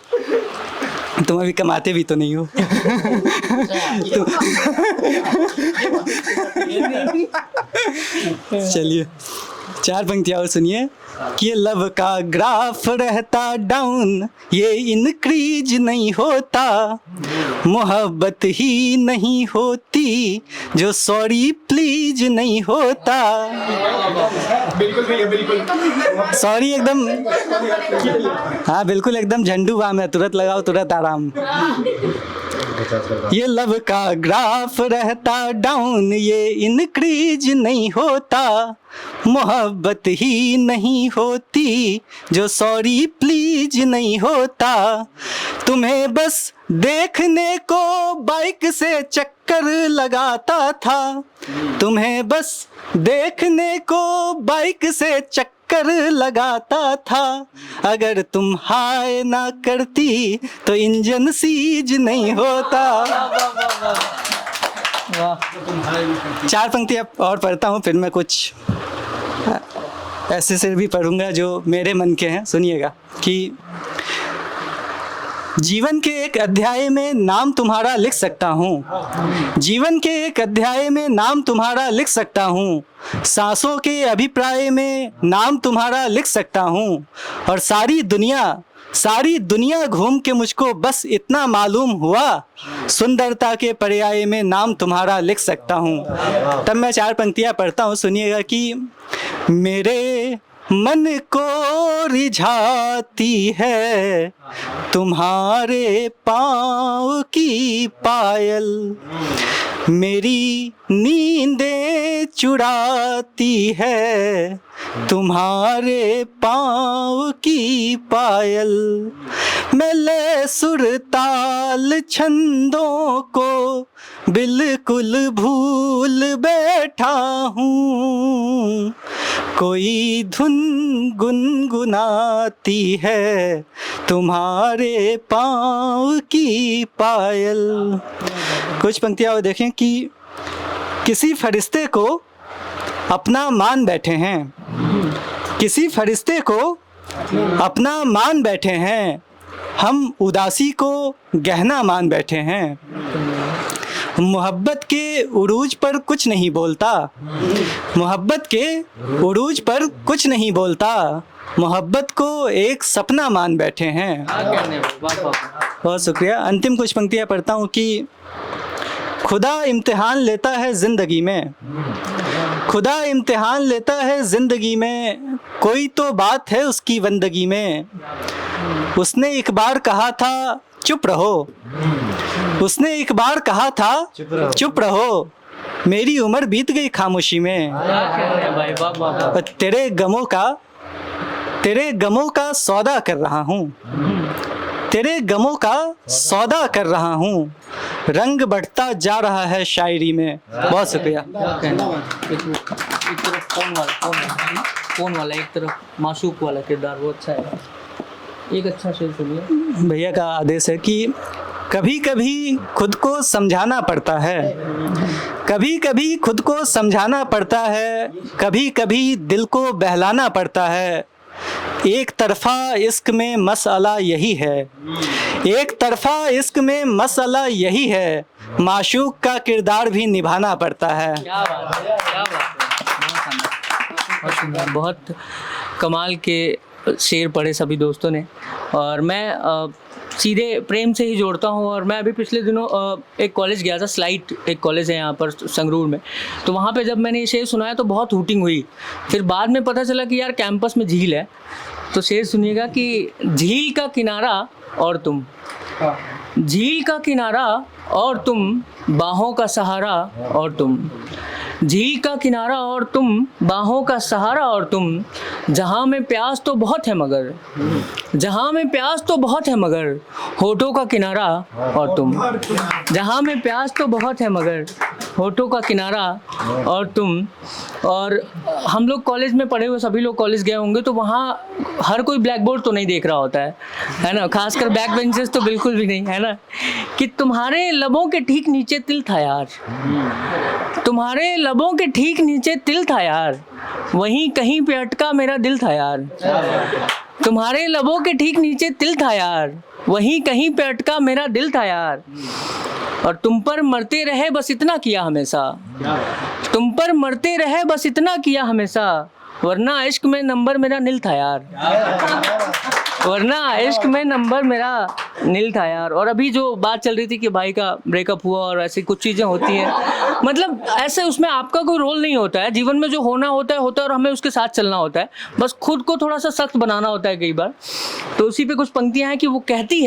तुम अभी कमाते भी तो नहीं हो। चलिए 4 पंक्तियाँ और सुनिए कि ये लव का ग्राफ रहता डाउन, ये इनक्रीज नहीं होता, मोहब्बत ही नहीं होती जो सॉरी प्लीज नहीं होता। बिल्कुल भैया बिल्कुल। सॉरी एकदम, हाँ बिल्कुल एकदम झंडू बाम है, तुरंत लगाओ तुरंत आराम। ये लव का ग्राफ रहता डाउन, ये इनक्रीज नहीं होता, मोहब्बत ही नहीं होती जो सॉरी प्लीज नहीं होता। तुम्हें बस देखने को बाइक से चक्कर लगाता था, तुम्हें बस देखने को बाइक से चक्कर लगाता था। अगर तुम हाय ना करती तो इंजन सीज नहीं होता। 4 पंक्तियाँ और पढ़ता हूँ, फिर मैं कुछ ऐसे से भी पढ़ूंगा जो मेरे मन के हैं। सुनिएगा कि जीवन के एक अध्याय में नाम तुम्हारा लिख सकता हूँ, जीवन के एक अध्याय में नाम तुम्हारा लिख सकता हूँ, सांसों के अभिप्राय में नाम तुम्हारा लिख सकता हूँ, और सारी दुनिया घूम के मुझको बस इतना मालूम हुआ, सुंदरता के पर्याय में नाम तुम्हारा लिख सकता हूँ। तब मैं 4 पंक्तियाँ पढ़ता हूँ, सुनिएगा कि मेरे मन को रिझाती है तुम्हारे पाँव की पायल, मेरी नींदें चुराती है तुम्हारे पाँव की पायल। मैं लय सुर ताल छंदों को बिल्कुल भूल बैठा हूँ, कोई धुन गुनगुनाती है तुम्हारे पाँव की पायल। कुछ पंक्तियाँ और देखें कि किसी फरिश्ते को अपना मान बैठे हैं, किसी फरिश्ते को अपना मान बैठे हैं, हम उदासी को गहना मान बैठे हैं। मोहब्बत के उरूज पर कुछ नहीं बोलता, मोहब्बत के उरूज पर कुछ नहीं बोलता, मोहब्बत को एक सपना मान बैठे हैं। बहुत शुक्रिया। अंतिम कुछ पंक्तियाँ पढ़ता हूँ कि खुदा इम्तिहान लेता है ज़िंदगी में, खुदा इम्तिहान लेता है ज़िंदगी में, कोई तो बात है उसकी बंदगी में। उसने एक बार कहा था चुप रहो, उसने एक बार कहा था चुप रहो, मेरी उम्र बीत गई खामोशी में। तेरे गमों का सौदा कर रहा हूँ, तेरे गमों का सौदा कर रहा हूँ, रंग बढ़ता जा रहा है शायरी में। बहुत शुक्रिया। कौन वाला एक तरफ माशूक वाला किरदार वो अच्छा है। एक अच्छा शेर सुनिए। भैया का आदेश है कि कभी कभी खुद को समझाना पड़ता है, कभी कभी खुद को समझाना पड़ता है, कभी कभी दिल को बहलाना पड़ता है। एक तरफा इश्क में मसला यही है, एक तरफा इश्क में मसला यही है, माशूक का किरदार भी निभाना पड़ता है। क्या बात है, क्या बात है। बहुत कमाल के शेर पढ़े सभी दोस्तों ने, और मैं सीधे प्रेम से ही जोड़ता हूँ। और मैं अभी पिछले दिनों एक कॉलेज गया था, स्लाइट एक कॉलेज है यहाँ पर संगरूर में, तो वहाँ पे जब मैंने ये शेर सुनाया तो बहुत हूटिंग हुई। फिर बाद में पता चला कि यार कैंपस में झील है, तो शेर सुनिएगा कि झील का किनारा और तुम, झील का किनारा और तुम, बाहों का सहारा और तुम, झील का किनारा और तुम, बाहों का सहारा और तुम, जहाँ में प्यास तो बहुत है मगर, जहाँ में प्यास तो बहुत है मगर, होठों का किनारा और तुम, जहाँ में प्यास तो बहुत है मगर, होठों का किनारा और तुम। और हम लोग कॉलेज में पढ़े हुए सभी लोग कॉलेज गए होंगे, तो वहाँ हर कोई ब्लैक बोर्ड तो नहीं देख रहा होता है ना, खासकर बैक बेंचेस तो बिल्कुल भी नहीं, है ना, कि तुम्हारे लबों के ठीक नीचे तिल था यार, तुम्हारे लबों के ठीक नीचे तिल था यार, वहीं कहीं पे अटका मेरा दिल था यार, तुम्हारे लबों के ठीक नीचे तिल था यार, वहीं कहीं पे अटका मेरा दिल था यार, और तुम पर मरते रहे बस इतना किया हमेशा, तुम पर मरते रहे बस इतना किया हमेशा, वरना इश्क में नंबर मेरा नील था यार, वरना इश्क में नंबर मेरा नील था यार। और अभी जो बात चल रही थी कि भाई का ब्रेकअप हुआ और ऐसी कुछ चीज़ें होती हैं, मतलब ऐसे उसमें आपका कोई रोल नहीं होता है, जीवन में जो होना होता है और हमें उसके साथ चलना होता है, बस खुद को थोड़ा सा सख्त बनाना होता है कई बार। तो उसी पे कुछ पंक्तियाँ हैं कि वो कहती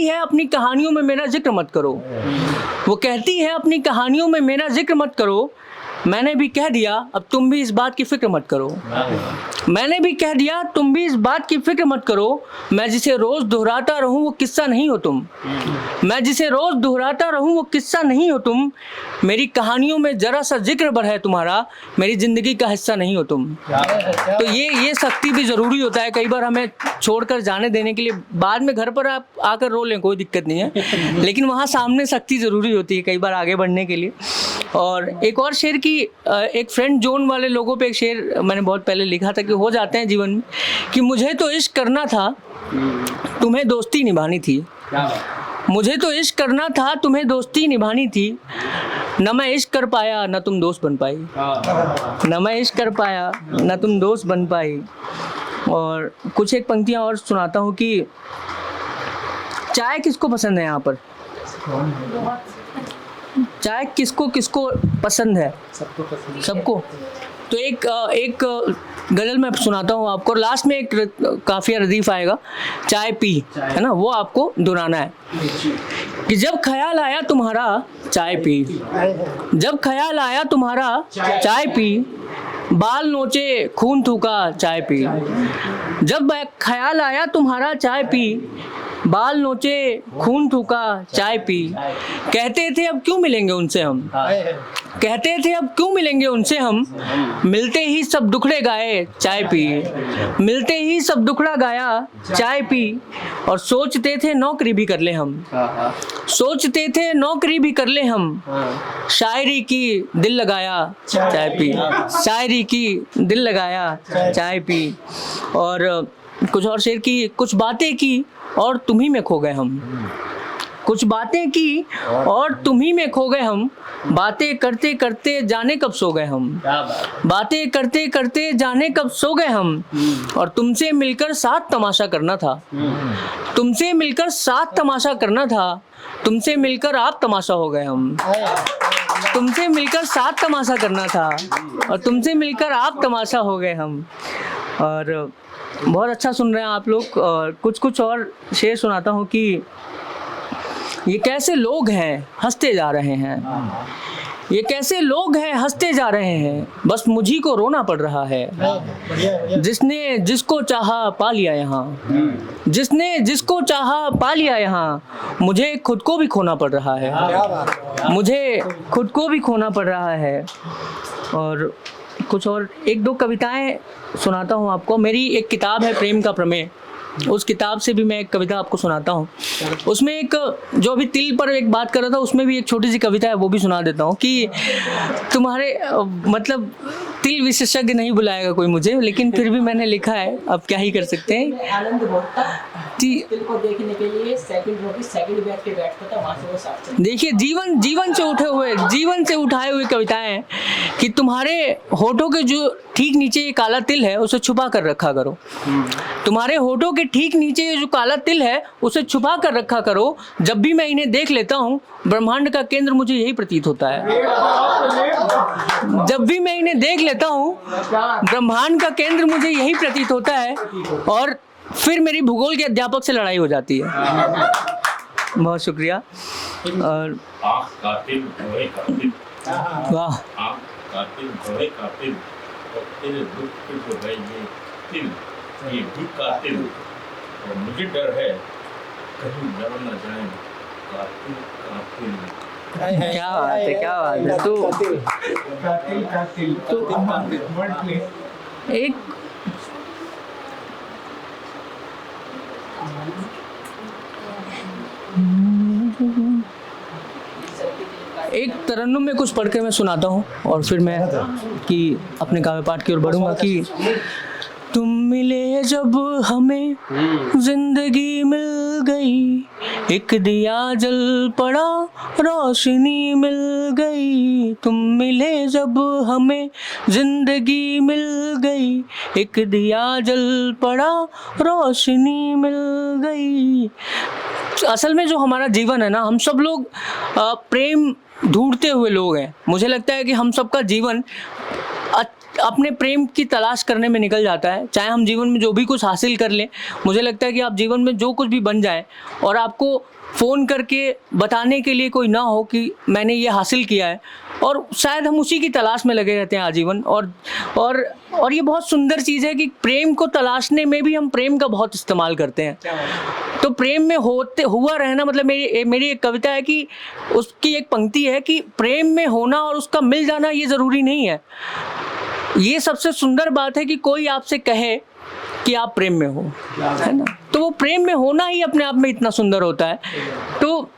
है अपनी कहानियों में मेरा जिक्र मत करो, वो कहती है अपनी कहानियों में मेरा जिक्र मत करो, मैंने भी कह दिया अब तुम भी इस बात की फिक्र मत करो, मैंने भी कह दिया तुम भी इस बात की फिक्र मत करो, मैं जिसे रोज़ दोहराता रहूं वो किस्सा नहीं हो तुम, मैं जिसे रोज़ दोहराता रहूं वो किस्सा नहीं हो तुम, मेरी कहानियों में ज़रा सा जिक्र भर है तुम्हारा, मेरी ज़िंदगी का हिस्सा नहीं हो तुम। तो ये सख्ती भी ज़रूरी होता है, कई बार हमें छोड़कर जाने देने के लिए, बाद में घर पर आप आकर रो लें कोई दिक्कत नहीं है, लेकिन वहाँ सामने सख्ती ज़रूरी होती है कई बार आगे बढ़ने के लिए। और एक और शेर की, एक फ्रेंड जोन वाले लोगों पे एक शेर मैंने बहुत पहले लिखा था कि हो जाते हैं जीवन में कि मुझे तो इश्क करना था तुम्हें दोस्ती निभानी थी, मुझे तो इश्क करना था तुम्हें दोस्ती निभानी थी, न मैं इश्क कर पाया न तुम दोस्त बन पाई, न मैं इश्क कर पाया न तुम दोस्त बन पाई। और कुछ एक पंक्तियाँ और सुनाता हूँ कि चाय किसको पसंद है यहाँ पर, चाय किसको किसको पसंद है, सबको। तो एक गज़ल मैं सुनाता हूँ आपको, लास्ट में एक काफिया रदीफ आएगा, चाय पी, है ना, वो आपको दोहराना है कि जब ख्याल आया तुम्हारा चाय पी, जब ख्याल आया तुम्हारा चाय पी, बाल नोचे खून थूका चाय पी, जब ख्याल आया तुम्हारा चाय पी, बाल नोचे खून थूका चाय पी, कहते थे अब क्यों मिलेंगे उनसे हम, कहते थे अब क्यों मिलेंगे उनसे हम, मिलते ही सब दुखड़े गाए चाय पी, मिलते ही सब दुखड़ा गाया चाय पी, और सोचते थे नौकरी भी कर ले हम, सोचते थे नौकरी भी कर ले हम, शायरी की दिल लगाया चाय पी, शायरी की दिल लगाया चाय पी, और कुछ और शेर की, कुछ बातें की और तुम ही में खो गए हम, कुछ बातें की और तुम ही में खो गए हम, बातें करते करते जाने कब सो गए हम, बातें करते करते जाने कब सो गए हम, और तुमसे मिलकर साथ तमाशा करना था, तुमसे मिलकर साथ तमाशा करना था, तुमसे मिलकर आप तमाशा हो गए हम, तुमसे मिलकर साथ तमाशा करना था और तुमसे मिलकर आप तमाशा हो गए हम। और बहुत अच्छा सुन रहे हैं आप लोग। और कुछ और शेर सुनाता हूँ कि ये कैसे लोग हैं हंसते जा रहे हैं, ये कैसे लोग हैं हंसते जा रहे हैं, बस मुझी को रोना पड़ रहा है, जिसने जिसको चाहा पा लिया यहाँ, जिसने जिसको चाहा पा लिया यहाँ, मुझे खुद को भी खोना पड़ रहा है, मुझे खुद को भी खोना पड़ रहा है। और कुछ और एक दो कविताएं सुनाता हूँ आपको। मेरी एक किताब है प्रेम का प्रमेय, उस किताब से भी मैं एक कविता आपको सुनाता हूँ। उसमें एक जो अभी तिल पर एक बात कर रहा था, उसमें भी एक छोटी सी कविता है, वो भी सुना देता हूँ कि तुम्हारे मतलब तिल विशेषज्ञ नहीं बुलाएगा कोई मुझे, लेकिन फिर भी मैंने लिखा है, अब क्या ही कर सकते हैं। आनंद होता तिल को देखने के लिए सेकंड बैठ के बैठता था, वहाँ से वो साफ। देखिए जीवन से उठे हुए, जीवन से उठाए हुए कविताएं कि तुम्हारे होठों के जो ठीक नीचे ये काला तिल है उसे छुपा कर रखा करो, तुम्हारे होठों के ठीक नीचे ये जो काला तिल है उसे छुपा कर रखा करो, जब भी मैं इन्हें देख लेता हूँ ब्रह्मांड का केंद्र मुझे यही प्रतीत होता है, जब भी मैं इन्हें देख लेता हूँ ब्रह्मांड का केंद्र मुझे यही प्रतीत होता है, और फिर मेरी भूगोल के अध्यापक से लड़ाई हो जाती है। बहुत शुक्रिया। और वाह, मुझे डर है कहीं डर न जाए कातिल कातिल। क्या बात है, क्या बात है। तो एक एक तरन्नुम में कुछ पढ़ के मैं सुनाता हूँ और फिर मैं कि अपने काव्य पाठ की ओर बढ़ूंगा कि तुम मिले जब हमें जिंदगी मिल गई, एक दिया जल पड़ा रोशनी मिल गई, तुम मिले जब हमें जिंदगी मिल गई, एक दिया जल पड़ा रोशनी मिल गई। असल में जो हमारा जीवन है ना, हम सब लोग प्रेम ढूंढते हुए लोग हैं। मुझे लगता है कि हम सबका जीवन अपने प्रेम की तलाश करने में निकल जाता है। चाहे हम जीवन में जो भी कुछ हासिल कर लें, मुझे लगता है कि आप जीवन में जो कुछ भी बन जाए और आपको फ़ोन करके बताने के लिए कोई ना हो कि मैंने ये हासिल किया है, और शायद हम उसी की तलाश में लगे रहते हैं आजीवन। और ये बहुत सुंदर चीज़ है कि प्रेम को तलाशने में भी हम प्रेम का बहुत इस्तेमाल करते हैं। तो प्रेम में हुआ रहना मतलब मेरी एक कविता है कि उसकी एक पंक्ति है कि प्रेम में होना और उसका मिल जाना ये ज़रूरी नहीं है। ये सबसे सुंदर बात है कि कोई आपसे कहे कि आप प्रेम में हो, है ना, तो वो प्रेम में होना ही अपने आप में इतना सुंदर होता है। तो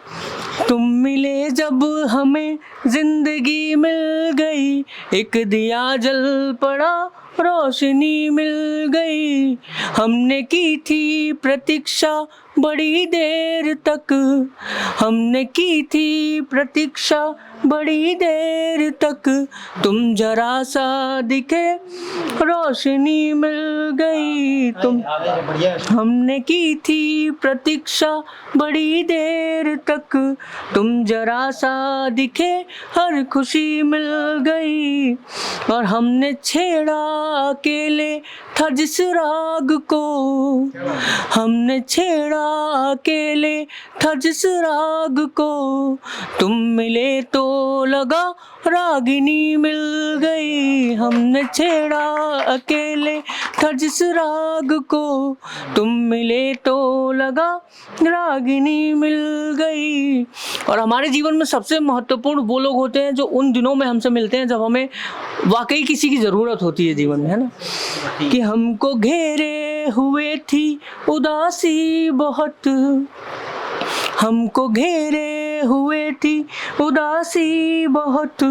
तुम मिले जब हमें जिंदगी मिल गई, एक दिया जल पड़ा रोशनी मिल गई, हमने की थी प्रतीक्षा बड़ी देर तक, हमने की थी प्रतीक्षा बड़ी देर तक, तुम जरा सा दिखे रोशनी मिल गई तुम, हमने की थी प्रतीक्षा बड़ी देर तक, तुम जरा सा दिखे हर खुशी मिल गई। और हमने छेड़ा अकेले था जिस राग को, हमने छेड़ा अकेले था जिस राग को, तुम मिले तो लगा रागिनी मिल गई। हमने छेड़ा अकेले था जिस राग को, तुम मिले तो लगा रागिनी मिल गई। और हमारे जीवन में सबसे महत्वपूर्ण वो लोग होते हैं जो उन दिनों में हमसे मिलते हैं जब हमें वाकई किसी की ज़रूरत होती है जीवन में, है ना। कि हमको घेरे हुए थी उदासी बहुत, हमको घेरे हुए थी उदासी बहुत,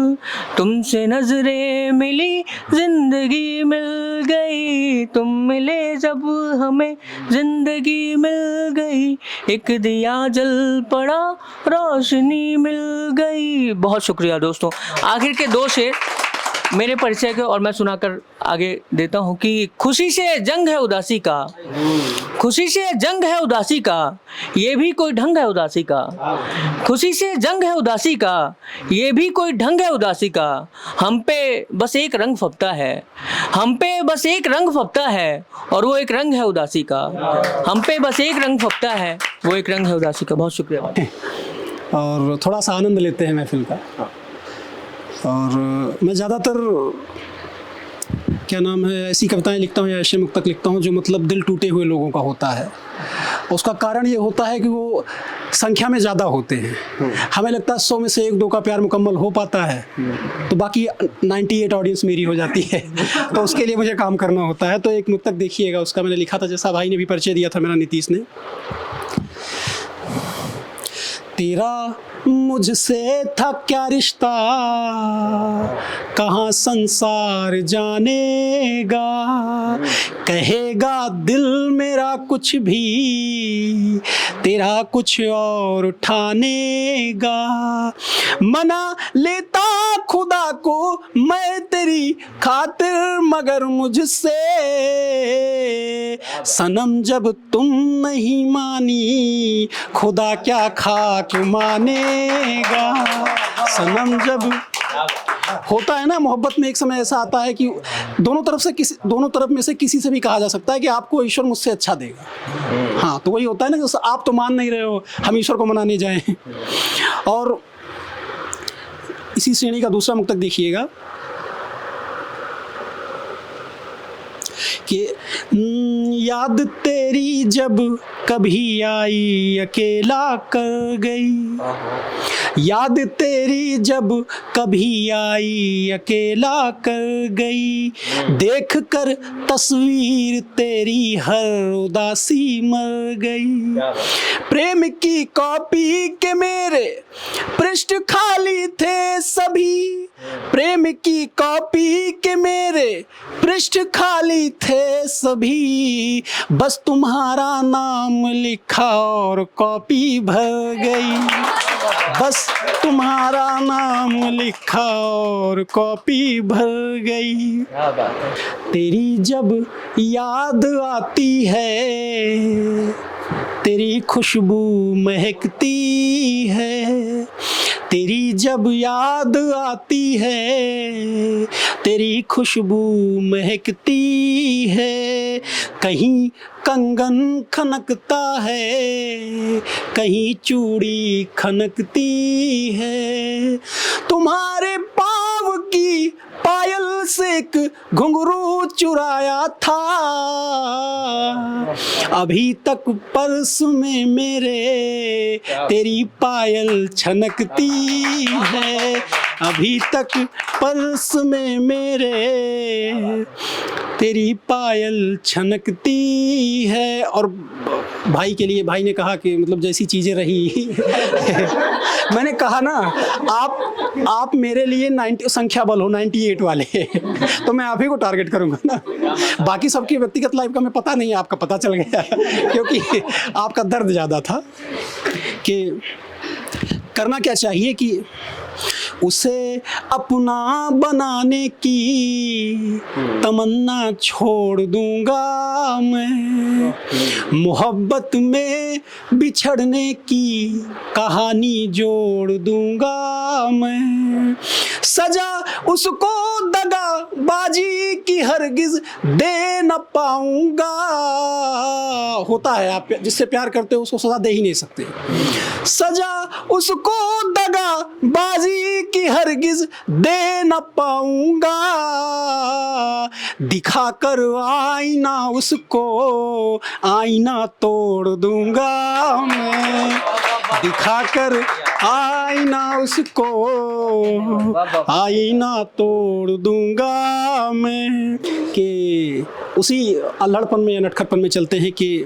तुमसे नजरें मिली जिंदगी मिल गई, तुम मिले जब हमें जिंदगी मिल गई, एक दिया जल पड़ा रोशनी मिल गई। बहुत शुक्रिया दोस्तों। आखिर के दो शेर मेरे परिचय के और मैं सुनाकर आगे देता हूँ कि खुशी से जंग है उदासी का, खुशी से जंग है उदासी का, ये भी कोई ढंग है उदासी का, खुशी से जंग है उदासी का, ये भी कोई ढंग है उदासी का, हम पे बस एक रंग फपता है, हम पे बस एक रंग फपता है और वो एक रंग है उदासी का, हम पे बस एक रंग फपता है वो एक रंग है उदासी का। बहुत शुक्रिया। और थोड़ा सा आनंद लेते हैं महफिल का। और मैं ज़्यादातर क्या नाम है ऐसी कविताएं लिखता हूँ या ऐसे मुक्तक लिखता हूँ जो मतलब दिल टूटे हुए लोगों का होता है। उसका कारण ये होता है कि वो संख्या में ज़्यादा होते हैं। हमें लगता है 100 में से 1-2 का प्यार मुकम्मल हो पाता है तो बाकी 98 ऑडियंस मेरी हो जाती है, तो उसके लिए मुझे काम करना होता है। तो एक मुक्तक देखिएगा, उसका मैंने लिखा था, जैसा भाई ने भी परिचय दिया था मेरा, नीतीश ने। तेरा मुझसे था क्या रिश्ता, कहाँ संसार जानेगा, कहेगा दिल मेरा कुछ भी, तेरा कुछ और ठानेगा, मना लेता खुदा को मैं तेरी खातिर, मगर मुझसे सनम जब तुम नहीं मानी, खुदा क्या खाक मानेगा। सनम जब होता है ना मोहब्बत में, एक समय ऐसा आता है कि दोनों तरफ में से किसी से भी कहा जा सकता है कि आपको ईश्वर मुझसे अच्छा देगा। हाँ, तो वही होता है ना कि आप तो मान नहीं रहे हो, हम ईश्वर को मनाने जाएं। और इसी श्रेणी का दूसरा मुक्तक देखिएगा कि याद तेरी जब कभी आई अकेला कर गई, याद तेरी जब कभी आई अकेला कर गई, देख कर तस्वीर तेरी हर उदासी मर गई, प्रेम की कॉपी के मेरे पृष्ठ खाली थे सभी, प्रेम की कॉपी के मेरे पृष्ठ खाली थे सभी, बस तुम्हारा नाम लिखा और कॉपी भर गई, बस तुम्हारा नाम लिखा और कॉपी भर गई। तेरी जब याद आती है तेरी खुशबू महकती है, तेरी जब याद आती है तेरी खुशबू महकती है, कहीं कंगन खनकता है कहीं चूड़ी खनकती है, तुम्हारे पाँव की पायल से एक घुंघरू चुराया था, अभी तक पर्स में मेरे तेरी पायल छनकती है, अभी तक पर्स में मेरे तेरी पायल छनकती है। और भाई के लिए, भाई ने कहा कि मतलब जैसी चीज़ें रही मैंने कहा ना आप मेरे लिए 90 संख्या बल हो 98 वाले तो मैं आप ही को टारगेट करूंगा ना, बाकी सबकी व्यक्तिगत लाइफ का मैं पता नहीं है, आपका पता चल गया क्योंकि आपका दर्द ज़्यादा था। कि करना क्या चाहिए कि उसे अपना बनाने की तमन्ना छोड़ दूंगा मैं, मोहब्बत में बिछड़ने की कहानी जोड़ दूंगा मैं, सजा उसको दगाबाजी की हरगिज दे न पाऊंगा। होता है आप जिससे प्यार करते हो उसको सजा दे ही नहीं सकते, सजा उसको दगाबाजी की हरगिज दे न पाऊंगा, दिखाकर आईना उसको आईना तोड़ दूंगा मैं, दिखाकर आईना उसको आईना तोड़ दूंगा मैं। कि उसी अल्हड़पन में या नटखटपन में चलते हैं कि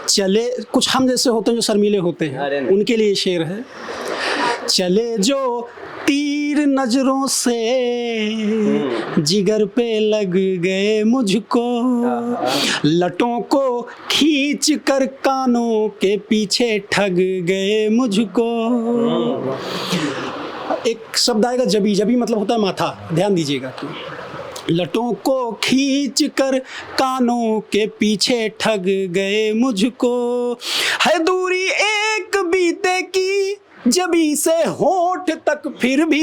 चले कुछ हम जैसे होते हैं जो शर्मीले होते हैं, उनके लिए शेर है। चले जो तीर नजरों से जिगर पे लग गए मुझको, लटों को खींच कर कानों के पीछे ठग गए मुझको। एक शब्द आएगा जबी, जबी मतलब होता है माथा, ध्यान दीजिएगा। लटों को खींच कर कानों के पीछे ठग गए मुझको, है दूरी एक बीते की जबी से होठ तक फिर भी,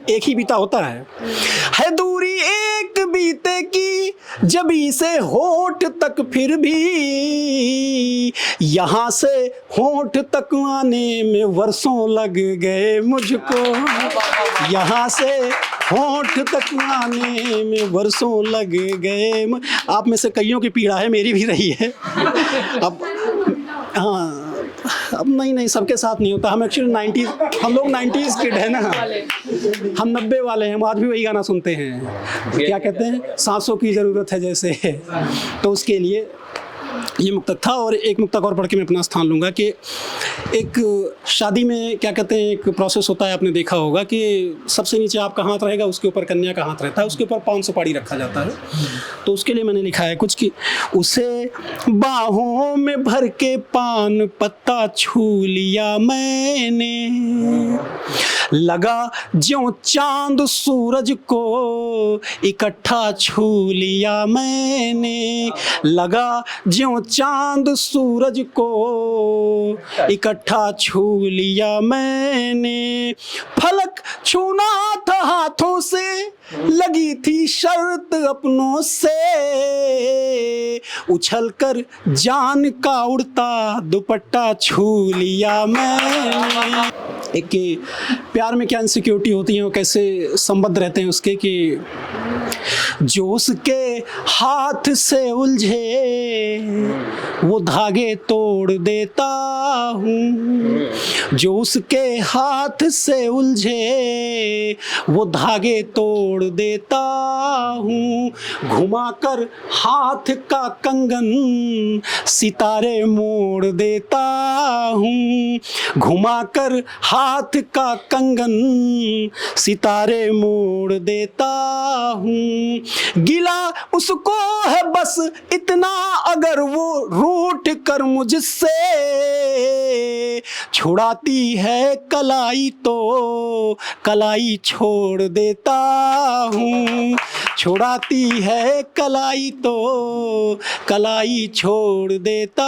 एक ही बीता होता है दूरी एक बीते की जबी से होठ तक फिर भी, यहाँ से होठ तक आने में वर्षों लग गए मुझको, यहाँ से होठ तक आने में वर्षों लग गए। आप में से कईयों की पीड़ा है, मेरी भी रही है। अब हाँ, अब नहीं सबके साथ नहीं होता। हम एक्चुअली 90s, हम लोग 90s किड है ना, हम 90 वाले हैं, हम आज भी वही गाना सुनते हैं, क्या कहते हैं, सांसों की ज़रूरत है जैसे। तो उसके लिए ये मुक्तक था। और एक मुक्तक और पढ़ के मैं अपना स्थान लूँगा कि एक शादी में क्या कहते हैं, एक प्रोसेस होता है, आपने देखा होगा कि सबसे नीचे आपका हाथ रहेगा, उसके ऊपर कन्या का हाथ रहता है, उसके ऊपर 5 सुपारी रखा जाता है। तो उसके लिए मैंने लिखा है कुछ कि उसे बाहों में भर के पान पत्ता छू लिया मैंने, लगा ज्यों चांद सूरज को इकट्ठा छू लिया मैंने, लगा ज्यों चांद सूरज को इकट्ठा छू लिया मैंने, फलक छूना था हाथों से लगी थी शर्त अपनों से, उछलकर जान का उड़ता दुपट्टा छू लिया मैंने। एक प्यार में क्या इनसिक्योरिटी होती है और कैसे संबद्ध रहते हैं उसके, कि जो उसके हाथ से उलझे वो धागे तोड़ देता हूँ, जो उसके हाथ से उलझे वो धागे तोड़ देता हूँ, घुमाकर हाथ का कंगन सितारे मोड़ देता हूँ, घुमाकर हाथ का कंगन सितारे मोड़ देता हूँ, गिला उसको है बस इतना अगर वो रूठ कर मुझसे छुड़ाती है कलाई तो कलाई छोड़ देता हूँ, छुड़ाती है कलाई तो कलाई छोड़ देता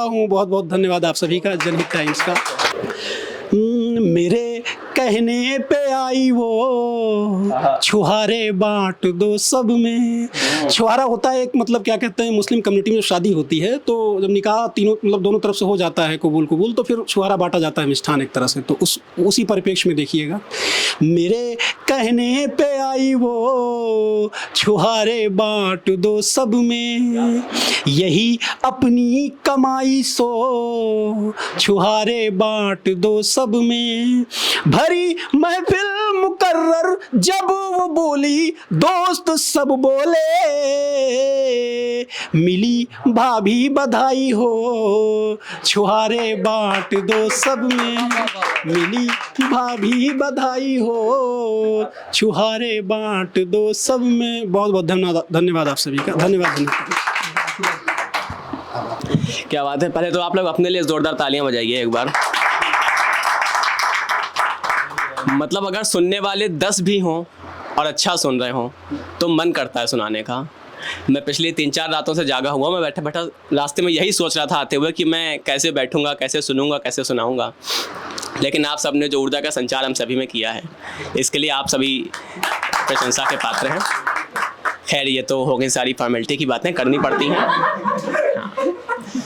हूँ। बहुत बहुत धन्यवाद आप सभी का, जनहित टाइम्स का। मेरे कहने पे आई वो छुहारे बांट दो सब में। छुहारा होता है एक, मतलब क्या कहते हैं, मुस्लिम कम्युनिटी में शादी होती है तो जब निकाह तीनों मतलब दोनों तरफ से हो जाता है कबूल तो फिर छुहारा बांटा जाता है मिष्ठान एक तरह से। तो उसी परिप्रेक्ष्य में देखिएगा, मेरे कहने पे आई वो छुहारे बांट दो सब में, यही अपनी कमाई सो छुहारे बांट दो सब में, भरी महफिल मुकर्रर जब वो बोली दोस्त सब बोले, मिली भाभी बधाई हो छुहारे बांट दो सब में, मिली भाभी बधाई हो छुहारे बांट दो सब में। बहुत बहुत धन्यवाद आप सभी का, धन्यवाद। क्या बात है, पहले तो आप लोग अपने लिए जोरदार तालियां बजाइए एक बार। मतलब अगर सुनने वाले 10 भी हों और अच्छा सुन रहे हों तो मन करता है सुनाने का। मैं पिछली 3-4 रातों से जागा हुआ, मैं बैठा बैठा रास्ते में यही सोच रहा था आते हुए कि मैं कैसे बैठूंगा, कैसे सुनूंगा, कैसे सुनाऊंगा। लेकिन आप सब ने जो ऊर्जा का संचार हम सभी में किया है, इसके लिए आप सभी प्रशंसा के पात्र हैं। खैर, ये तो हो गई सारी फॉर्मेलिटी की बातें, करनी पड़ती हैं।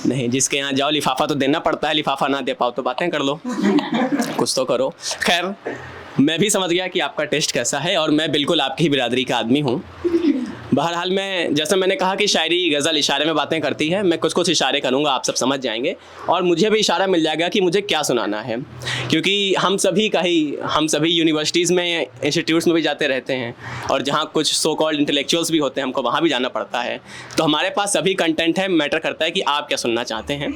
नहीं, जिसके यहाँ जाओ लिफाफा तो देना पड़ता है, लिफाफा ना दे पाओ तो बातें कर लो, कुछ तो करो। खैर, मैं भी समझ गया कि आपका टेस्ट कैसा है और मैं बिल्कुल आपकी ही बिरादरी का आदमी हूँ। बहरहाल, मैं जैसे मैंने कहा कि शायरी गज़ल इशारे में बातें करती है, मैं कुछ कुछ इशारे करूँगा, आप सब समझ जाएंगे और मुझे भी इशारा मिल जाएगा कि मुझे क्या सुनाना है। क्योंकि हम सभी यूनिवर्सिटीज़ में, इंस्टीट्यूट्स में भी जाते रहते हैं और जहाँ कुछ सो कॉल्ड इंटेलेक्चुअल्स भी होते हैं, हमको वहाँ भी जाना पड़ता है। तो हमारे पास सभी कंटेंट है, मैटर करता है कि आप क्या सुनना चाहते हैं।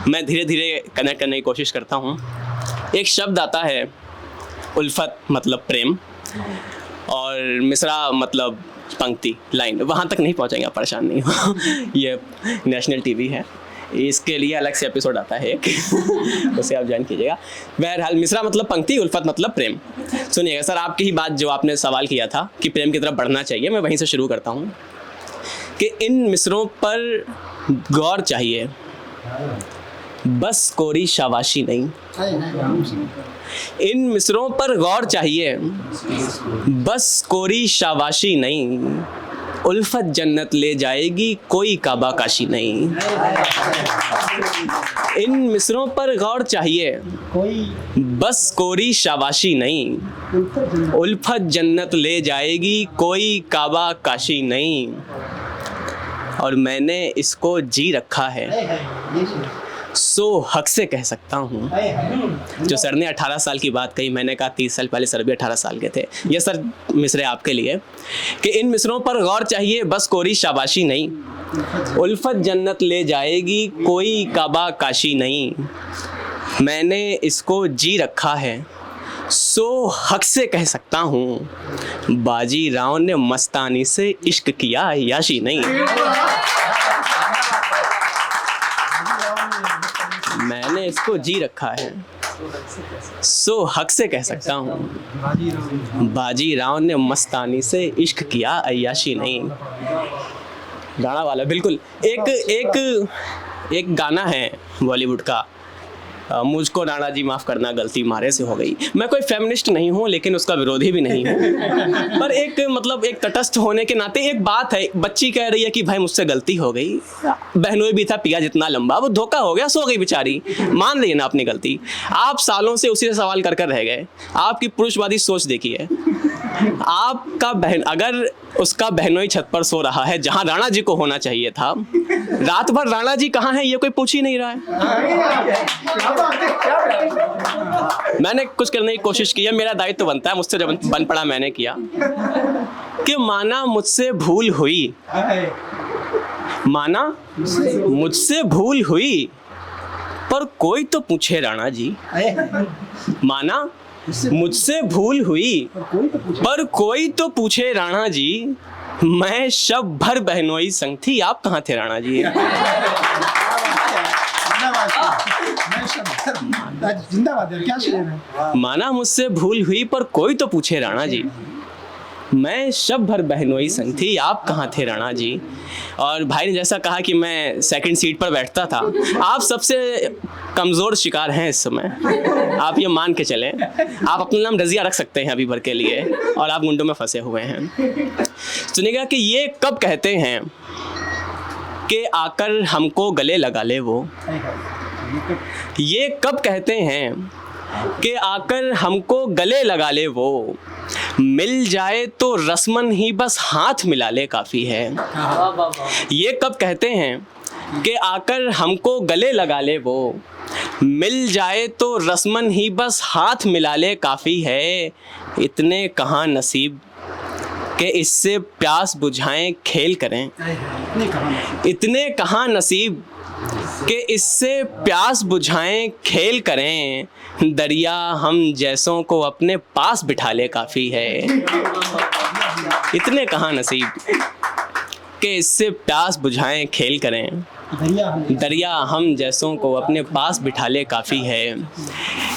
मैं धीरे धीरे कनेक्ट करने की कोशिश करता हूँ। एक शब्द आता है उल्फत, मतलब प्रेम, और मिसरा मतलब पंक्ति, लाइन। वहाँ तक नहीं पहुँचेंगे, आप परेशान नहीं हो। ये नेशनल टीवी है, इसके लिए अलग से एपिसोड आता है एक, उसे आप ज्वाइन कीजिएगा। बहरहाल, मिसरा मतलब पंक्ति, उल्फत मतलब प्रेम। सुनिएगा सर, आपकी ही बात जो आपने सवाल किया था कि प्रेम की तरफ बढ़ना चाहिए, मैं वहीं से शुरू करता हूँ कि इन मिसरों पर गौर चाहिए, बस कोरी शाबाशी नहीं। इन मिसरों पर गौर चाहिए, बस कोरी शाबाशी नहीं। उल्फत जन्नत ले जाएगी, कोई काबा काशी नहीं। इन मिसरों पर गौर चाहिए, बस कोरी शाबाशी नहीं। उल्फत जन्नत ले जाएगी, कोई काबा काशी नहीं। और मैंने इसको जी रखा है, सो हक से कह सकता हूँ। जो सर ने 18 साल की बात कही, मैंने कहा 30 साल पहले सर भी 18 साल के थे। ये सर मिसरे आपके लिए कि इन मिसरों पर गौर चाहिए, बस कोरी शाबाशी नहीं। उल्फत जन्नत ले जाएगी, कोई काबा काशी नहीं। मैंने इसको जी रखा है, सो हक से कह सकता हूँ। बाजी राव ने मस्तानी से इश्क किया, याशी नहीं। मैंने इसको जी रखा है, सो हक से कह सकता हूँ। बाजी राव ने मस्तानी से इश्क किया, अय्याशी नहीं। गाना वाला बिल्कुल एक गाना है बॉलीवुड का, मुझको राणा जी माफ़ करना गलती मारे से हो गई। मैं कोई फेमिनिस्ट नहीं हूँ, लेकिन उसका विरोधी भी नहीं हूँ, पर एक तटस्थ होने के नाते एक बात है। बच्ची कह रही है कि भाई मुझसे गलती हो गई, बहनोई भी था पिया जितना लंबा, वो धोखा हो गया, सो गई बेचारी, मान रही है ना अपनी गलती। आप सालों से उसी से सवाल कर रह गए। आपकी पुरुषवादी सोच देखिए, आपका बहन अगर उसका बहनोई छत पर सो रहा है जहां राणा जी को होना चाहिए था, रात भर राणा जी कहाँ हैं ये कोई पूछ ही नहीं रहा है। मैंने कुछ करने की कोशिश की है, मेरा दायित्व तो बनता है, मुझसे जब बन पड़ा मैंने किया कि माना मुझसे भूल हुई, माना मुझसे भूल हुई, पर कोई तो पूछे राणा जी। माना मुझसे भूल हुई, पर कोई तो पूछे राणा जी। मैं शब भर बहनोई संग थी, आप कहाँ थे राणा जी। माना मुझसे भूल हुई, पर कोई तो पूछे राणा जी। मैं शब भर बहनोई संग थी, आप कहाँ थे राणा जी। और भाई ने जैसा कहा कि मैं सेकंड सीट पर बैठता था, आप सबसे कमज़ोर शिकार हैं इस समय, आप ये मान के चलें। आप अपना नाम रज़िया रख सकते हैं अभी भर के लिए, और आप गुंडों में फंसे हुए हैं। सुनिएगा कि ये कब कहते हैं कि आकर हमको गले लगा ले वो। ये कब कहते हैं कि आकर हमको गले लगा ले वो। मिल जाए तो रस्मन ही बस हाथ मिला ले काफ़ी है। ये कब कहते हैं कि आकर हमको गले लगा ले वो। मिल जाए तो रस्मन ही बस हाथ मिला ले काफ़ी है। इतने कहाँ नसीब कि इससे प्यास बुझाएं खेल करें। इतने कहाँ नसीब कि इससे प्यास बुझाएं खेल करें। दरिया हम जैसों को अपने पास बिठा ले काफ़ी है। इतने कहाँ नसीब कि इससे प्यास बुझाएं खेल करें। दरिया हम जैसों को अपने पास बिठा ले काफ़ी है।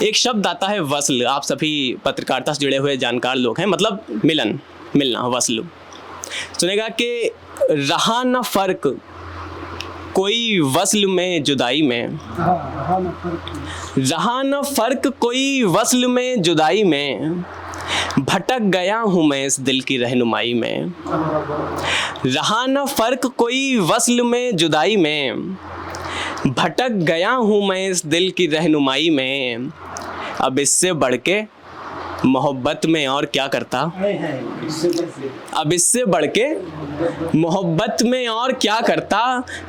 एक शब्द आता है वस्ल, आप सभी पत्रकारिता से जुड़े हुए जानकार लोग हैं, मतलब मिलन, मिलना, वस्ल। सुनेगा कि रहा न फ़र्क कोई वस्ल में जुदाई में, रहा न फ़र्क कोई वस्ल में जुदाई में, भटक गया हूँ मैं इस दिल की रहनुमाई में। रहा न फ़र्क कोई वस्ल में जुदाई में, भटक गया हूँ मैं इस दिल की रहनुमाई में। अब इससे बढ़ के मोहब्बत में और क्या करता, अब इससे बढ़ के मोहब्बत में और क्या करता,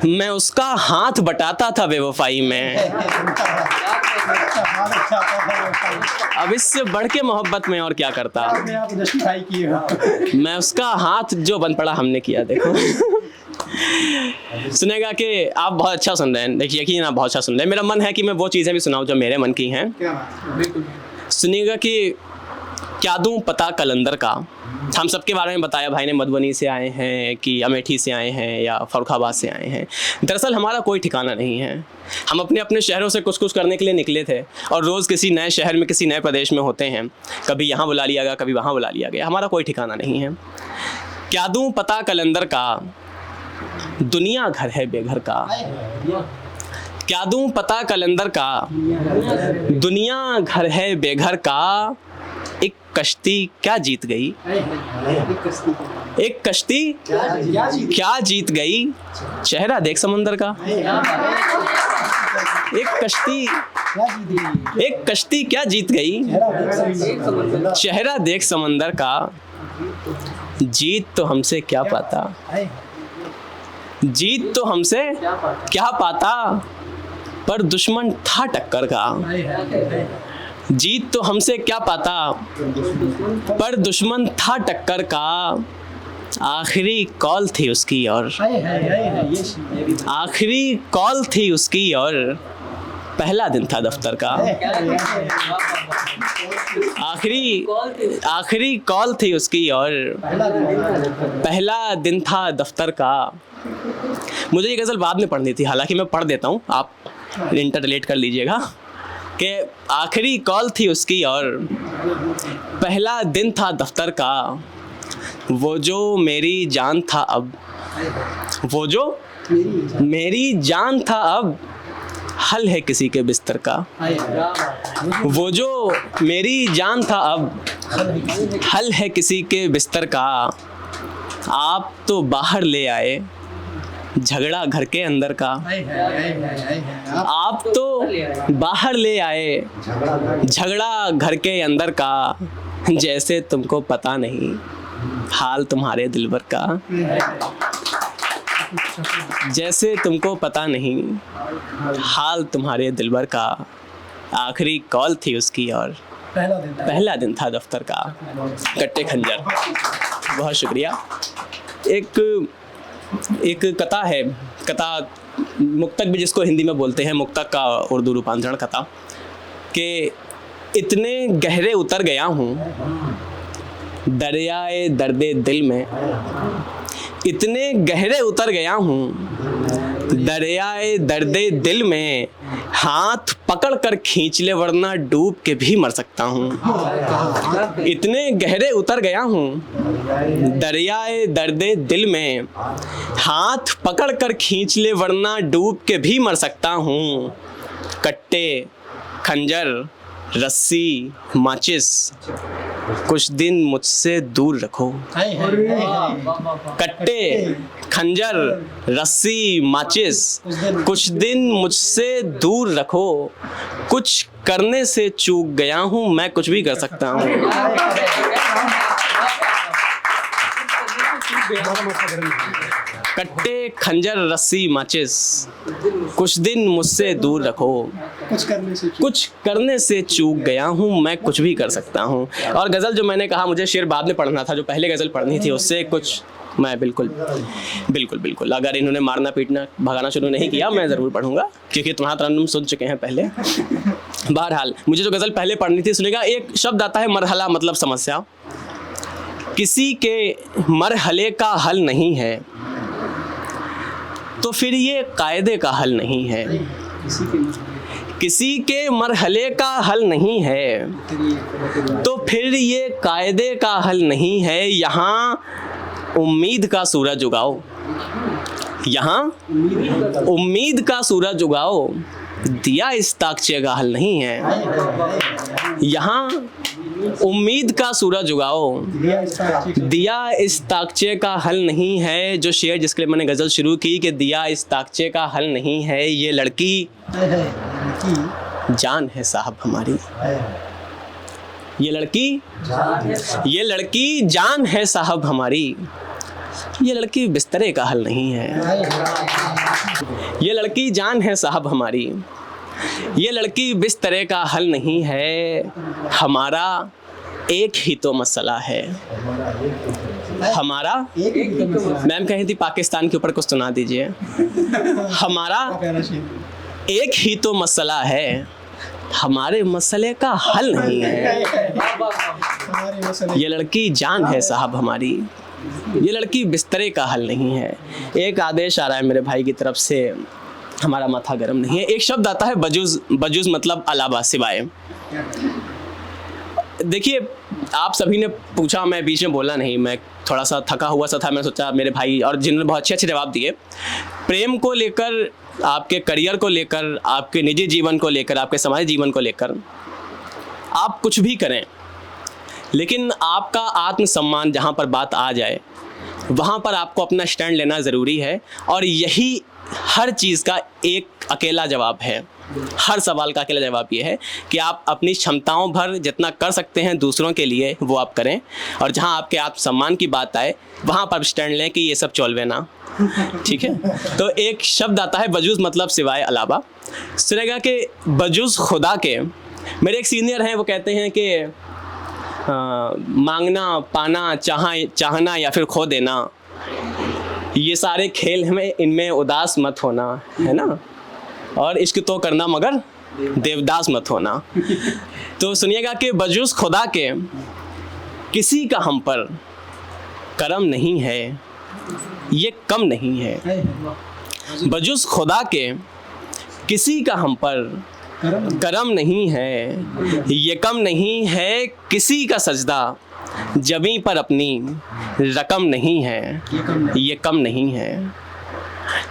मैं उसका हाथ बटाता था बेवफाई में। अब इससे बढ़ के मोहब्बत में और क्या करता, मैं उसका हाथ जो बन पड़ा हमने किया। देखो सुनेगा कि आप बहुत अच्छा सुन रहे हैं, देखिए यकीन आप बहुत अच्छा सुन रहे हैं। मेरा मन है कि मैं वो चीज़ें भी सुनाऊं जो मेरे मन की हैं। सुनिएगा कि क्या दूं पता कलंदर का, हम सबके बारे में बताया, भाई ने मधुबनी से आए हैं कि अमेठी से आए हैं या फर्रुखाबाद से आए हैं। दरअसल हमारा कोई ठिकाना नहीं है, हम अपने अपने शहरों से कुछ कुछ करने के लिए निकले थे और रोज़ किसी नए शहर में, किसी नए प्रदेश में होते हैं। कभी यहाँ बुला लिया गया, कभी वहाँ बुला लिया गया, हमारा कोई ठिकाना नहीं है। क्या दूं पता कलंदर का, दुनिया घर है बेघर का। क्या दूं पता कलंदर का, दुनिया घर है बेघर का। एक कश्ती क्या जीत गई, एक कश्ती क्या जीत गई, चेहरा देख समंदर का। एक कश्ती क्या जीत गई, चेहरा देख समंदर का। जीत तो हमसे क्या पाता, जीत तो हमसे क्या पाता, पर दुश्मन था टक्कर का। जीत तो हमसे क्या पाता, पर दुश्मन था टक्कर का। आखिरी कॉल थी उसकी और आखिरी कॉल थी उसकी और पहला दिन था दफ्तर का। आखिरी कॉल थी उसकी और पहला दिन था दफ्तर का। मुझे ये गज़ल बाद में पढ़नी थी, हालांकि मैं पढ़ देता हूँ, आप इंटरलेट कर लीजिएगा कि आखिरी कॉल थी उसकी और पहला दिन था दफ्तर का। वो जो मेरी जान था अब, वो जो मेरी जान था अब, हल है किसी के बिस्तर का। वो जो मेरी जान था अब, हल है किसी के बिस्तर का। आप तो बाहर ले आए झगड़ा घर के अंदर का। आप तो बाहर ले आए झगड़ा घर के अंदर का। जैसे तुमको पता नहीं हाल तुम्हारे दिलबर का। जैसे तुमको पता नहीं हाल तुम्हारे दिलबर का। आखिरी कॉल थी उसकी और पहला दिन था दफ्तर का। कट्टे खंजर। बहुत शुक्रिया। एक कथा है, कथा मुक्तक भी जिसको हिंदी में बोलते हैं, मुक्तक का उर्दू रूपांतरण कथा, कि इतने गहरे उतर गया हूँ दरियाए दर्दे दिल में। इतने गहरे उतर गया हूँ दरियाए दर्दे दिल में। हाथ पकड़ कर खींच ले वरना डूब के भी मर सकता हूँ। इतने गहरे उतर गया हूँ दरियाए दर्दे दिल में। हाथ पकड़ कर खींच ले वरना डूब के भी मर सकता हूँ। कट्टे खंजर रस्सी माचिस कुछ दिन मुझसे दूर रखो। कट्टे खंजर रस्सी माचिस कुछ दिन मुझसे दूर रखो। कुछ करने से चूक गया हूँ मैं कुछ भी कर सकता हूँ। कट्टे खंजर रस्सी माचिस कुछ दिन मुझसे दूर रखो। कुछ करने से चूक गया हूँ मैं कुछ भी कर सकता हूँ। और गज़ल जो मैंने कहा मुझे शेर बाद में पढ़ना था, जो पहले गज़ल पढ़नी थी उससे कुछ मैं बिल्कुल अगर इन्होंने मारना पीटना भगाना शुरू नहीं किया मैं ज़रूर पढ़ूंगा, क्योंकि तुम्हारा तरन्नुम सुन चुके हैं पहले। बहरहाल मुझे जो गज़ल पहले पढ़नी थी सुनेगा। एक शब्द आता है मरहला, मतलब समस्या। किसी के मरहले का हल नहीं है, तो फिर ये कायदे का हल नहीं है, किसी के मरहले का हल नहीं है, तो फिर ये कायदे का हल नहीं है। यहाँ उम्मीद का सूरज उगाओ, यहाँ उम्मीद का सूरज उगाओ, दिया इस ताकचे का हल नहीं है। यहाँ उम्मीद का सूरज उगाओ, दिया इस ताकचे का हल नहीं है। जो शेर जिसके लिए मैंने गज़ल शुरू की कि दिया इस ताकचे का हल नहीं है, ये लड़की जान है साहब हमारी, ये लड़की जान है साहब हमारी, ये लड़की बिस्तरे का हल नहीं है, ये लड़की जान है साहब हमारी, ये लड़की बिस्तरे का हल नहीं है। हमारा एक ही तो मसला है, हमारा मैम कही थी पाकिस्तान के ऊपर कुछ सुना दीजिए। हमारा एक ही तो मसला है, हमारे मसले का हल नहीं है। ये लड़की जान है साहब हमारी, ये लड़की बिस्तरे का हल नहीं है। एक आदेश आ रहा है मेरे भाई की तरफ से, हमारा माथा गर्म नहीं है। एक शब्द आता है बजूज, बजूज मतलब अलावा, सिवाय। देखिए आप सभी ने पूछा, मैं बीच में बोला नहीं, मैं थोड़ा सा थका हुआ सा था, मैं सोचा मेरे भाई और जिन्होंने बहुत अच्छे अच्छे जवाब दिए, प्रेम को लेकर, आपके करियर को लेकर, आपके निजी जीवन को लेकर, आपके समाजी जीवन को लेकर आप कुछ भी करें, लेकिन आपका आत्मसम्मान जहाँ पर बात आ जाए वहाँ पर आपको अपना स्टैंड लेना ज़रूरी है। और यही हर चीज़ का एक अकेला जवाब है, हर सवाल का अकेला जवाब ये है कि आप अपनी क्षमताओं भर जितना कर सकते हैं दूसरों के लिए वो आप करें, और जहाँ आपके आत्मसम्मान की बात आए वहाँ पर स्टैंड लें कि ये सब चोलवे ना, ठीक है। तो एक शब्द आता है बजूज मतलब सिवाय, अलावा। सुनेगा कि बजूज खुदा के, मेरे एक सीनियर हैं वो कहते हैं कि मांगना, पाना, चाहना या फिर खो देना, ये सारे खेल हमें, इनमें उदास मत होना, है ना, और इश्क तो करना मगर देवदास मत होना। तो सुनिएगा कि बजूज खुदा के किसी का हम पर करम नहीं है, ये कम नहीं है। बजूज खुदा के किसी का हम पर करम नहीं है, ये कम नहीं है। किसी का सजदा जमीं पर अपनी रकम नहीं है, ये कम नहीं है।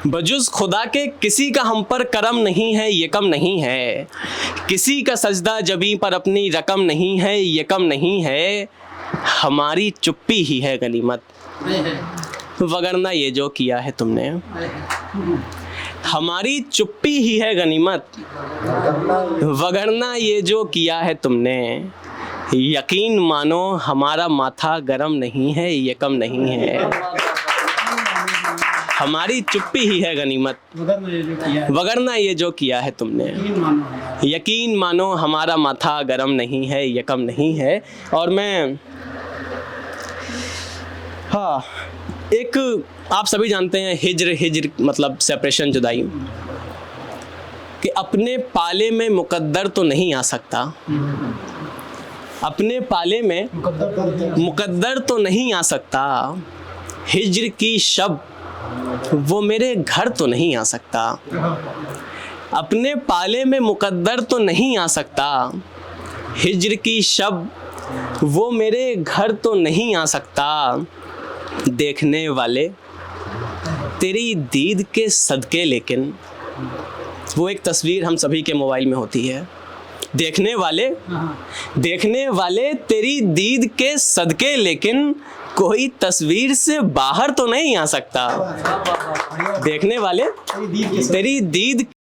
बजुज़ खुदा के किसी का हम पर करम नहीं है, ये कम नहीं है। किसी का सजदा जमीं पर अपनी रकम नहीं है, ये कम नहीं है। हमारी चुप्पी ही है गनीमत, वगरना ये जो किया है तुमने। हमारी चुप्पी ही है गनीमत, वगरना ये जो किया है तुमने। यकीन मानो हमारा माथा गरम नहीं है, ये कम नहीं है। हमारी चुप्पी ही है गनीमत, वगरना ये जो किया है तुमने। यकीन मानो हमारा माथा गरम नहीं है, ये कम नहीं है। और मैं हाँ, एक आप सभी जानते हैं हिज्र मतलब सेपरेशन, जुदाई, कि अपने पाले में मुकद्दर तो नहीं आ सकता, अपने पाले में मुकद्दर तो नहीं आ सकता। हिज्र की शब वो मेरे घर तो नहीं आ सकता, अपने पाले में मुकद्दर तो नहीं आ सकता। हिज्र की शब वो मेरे घर तो नहीं आ सकता। देखने वाले तेरी दीद के सदके, लेकिन वो एक तस्वीर हम सभी के मोबाइल में होती है। देखने वाले तेरी दीद के सदके, लेकिन कोई तस्वीर से बाहर तो नहीं आ सकता। देखने वाले तेरी दीद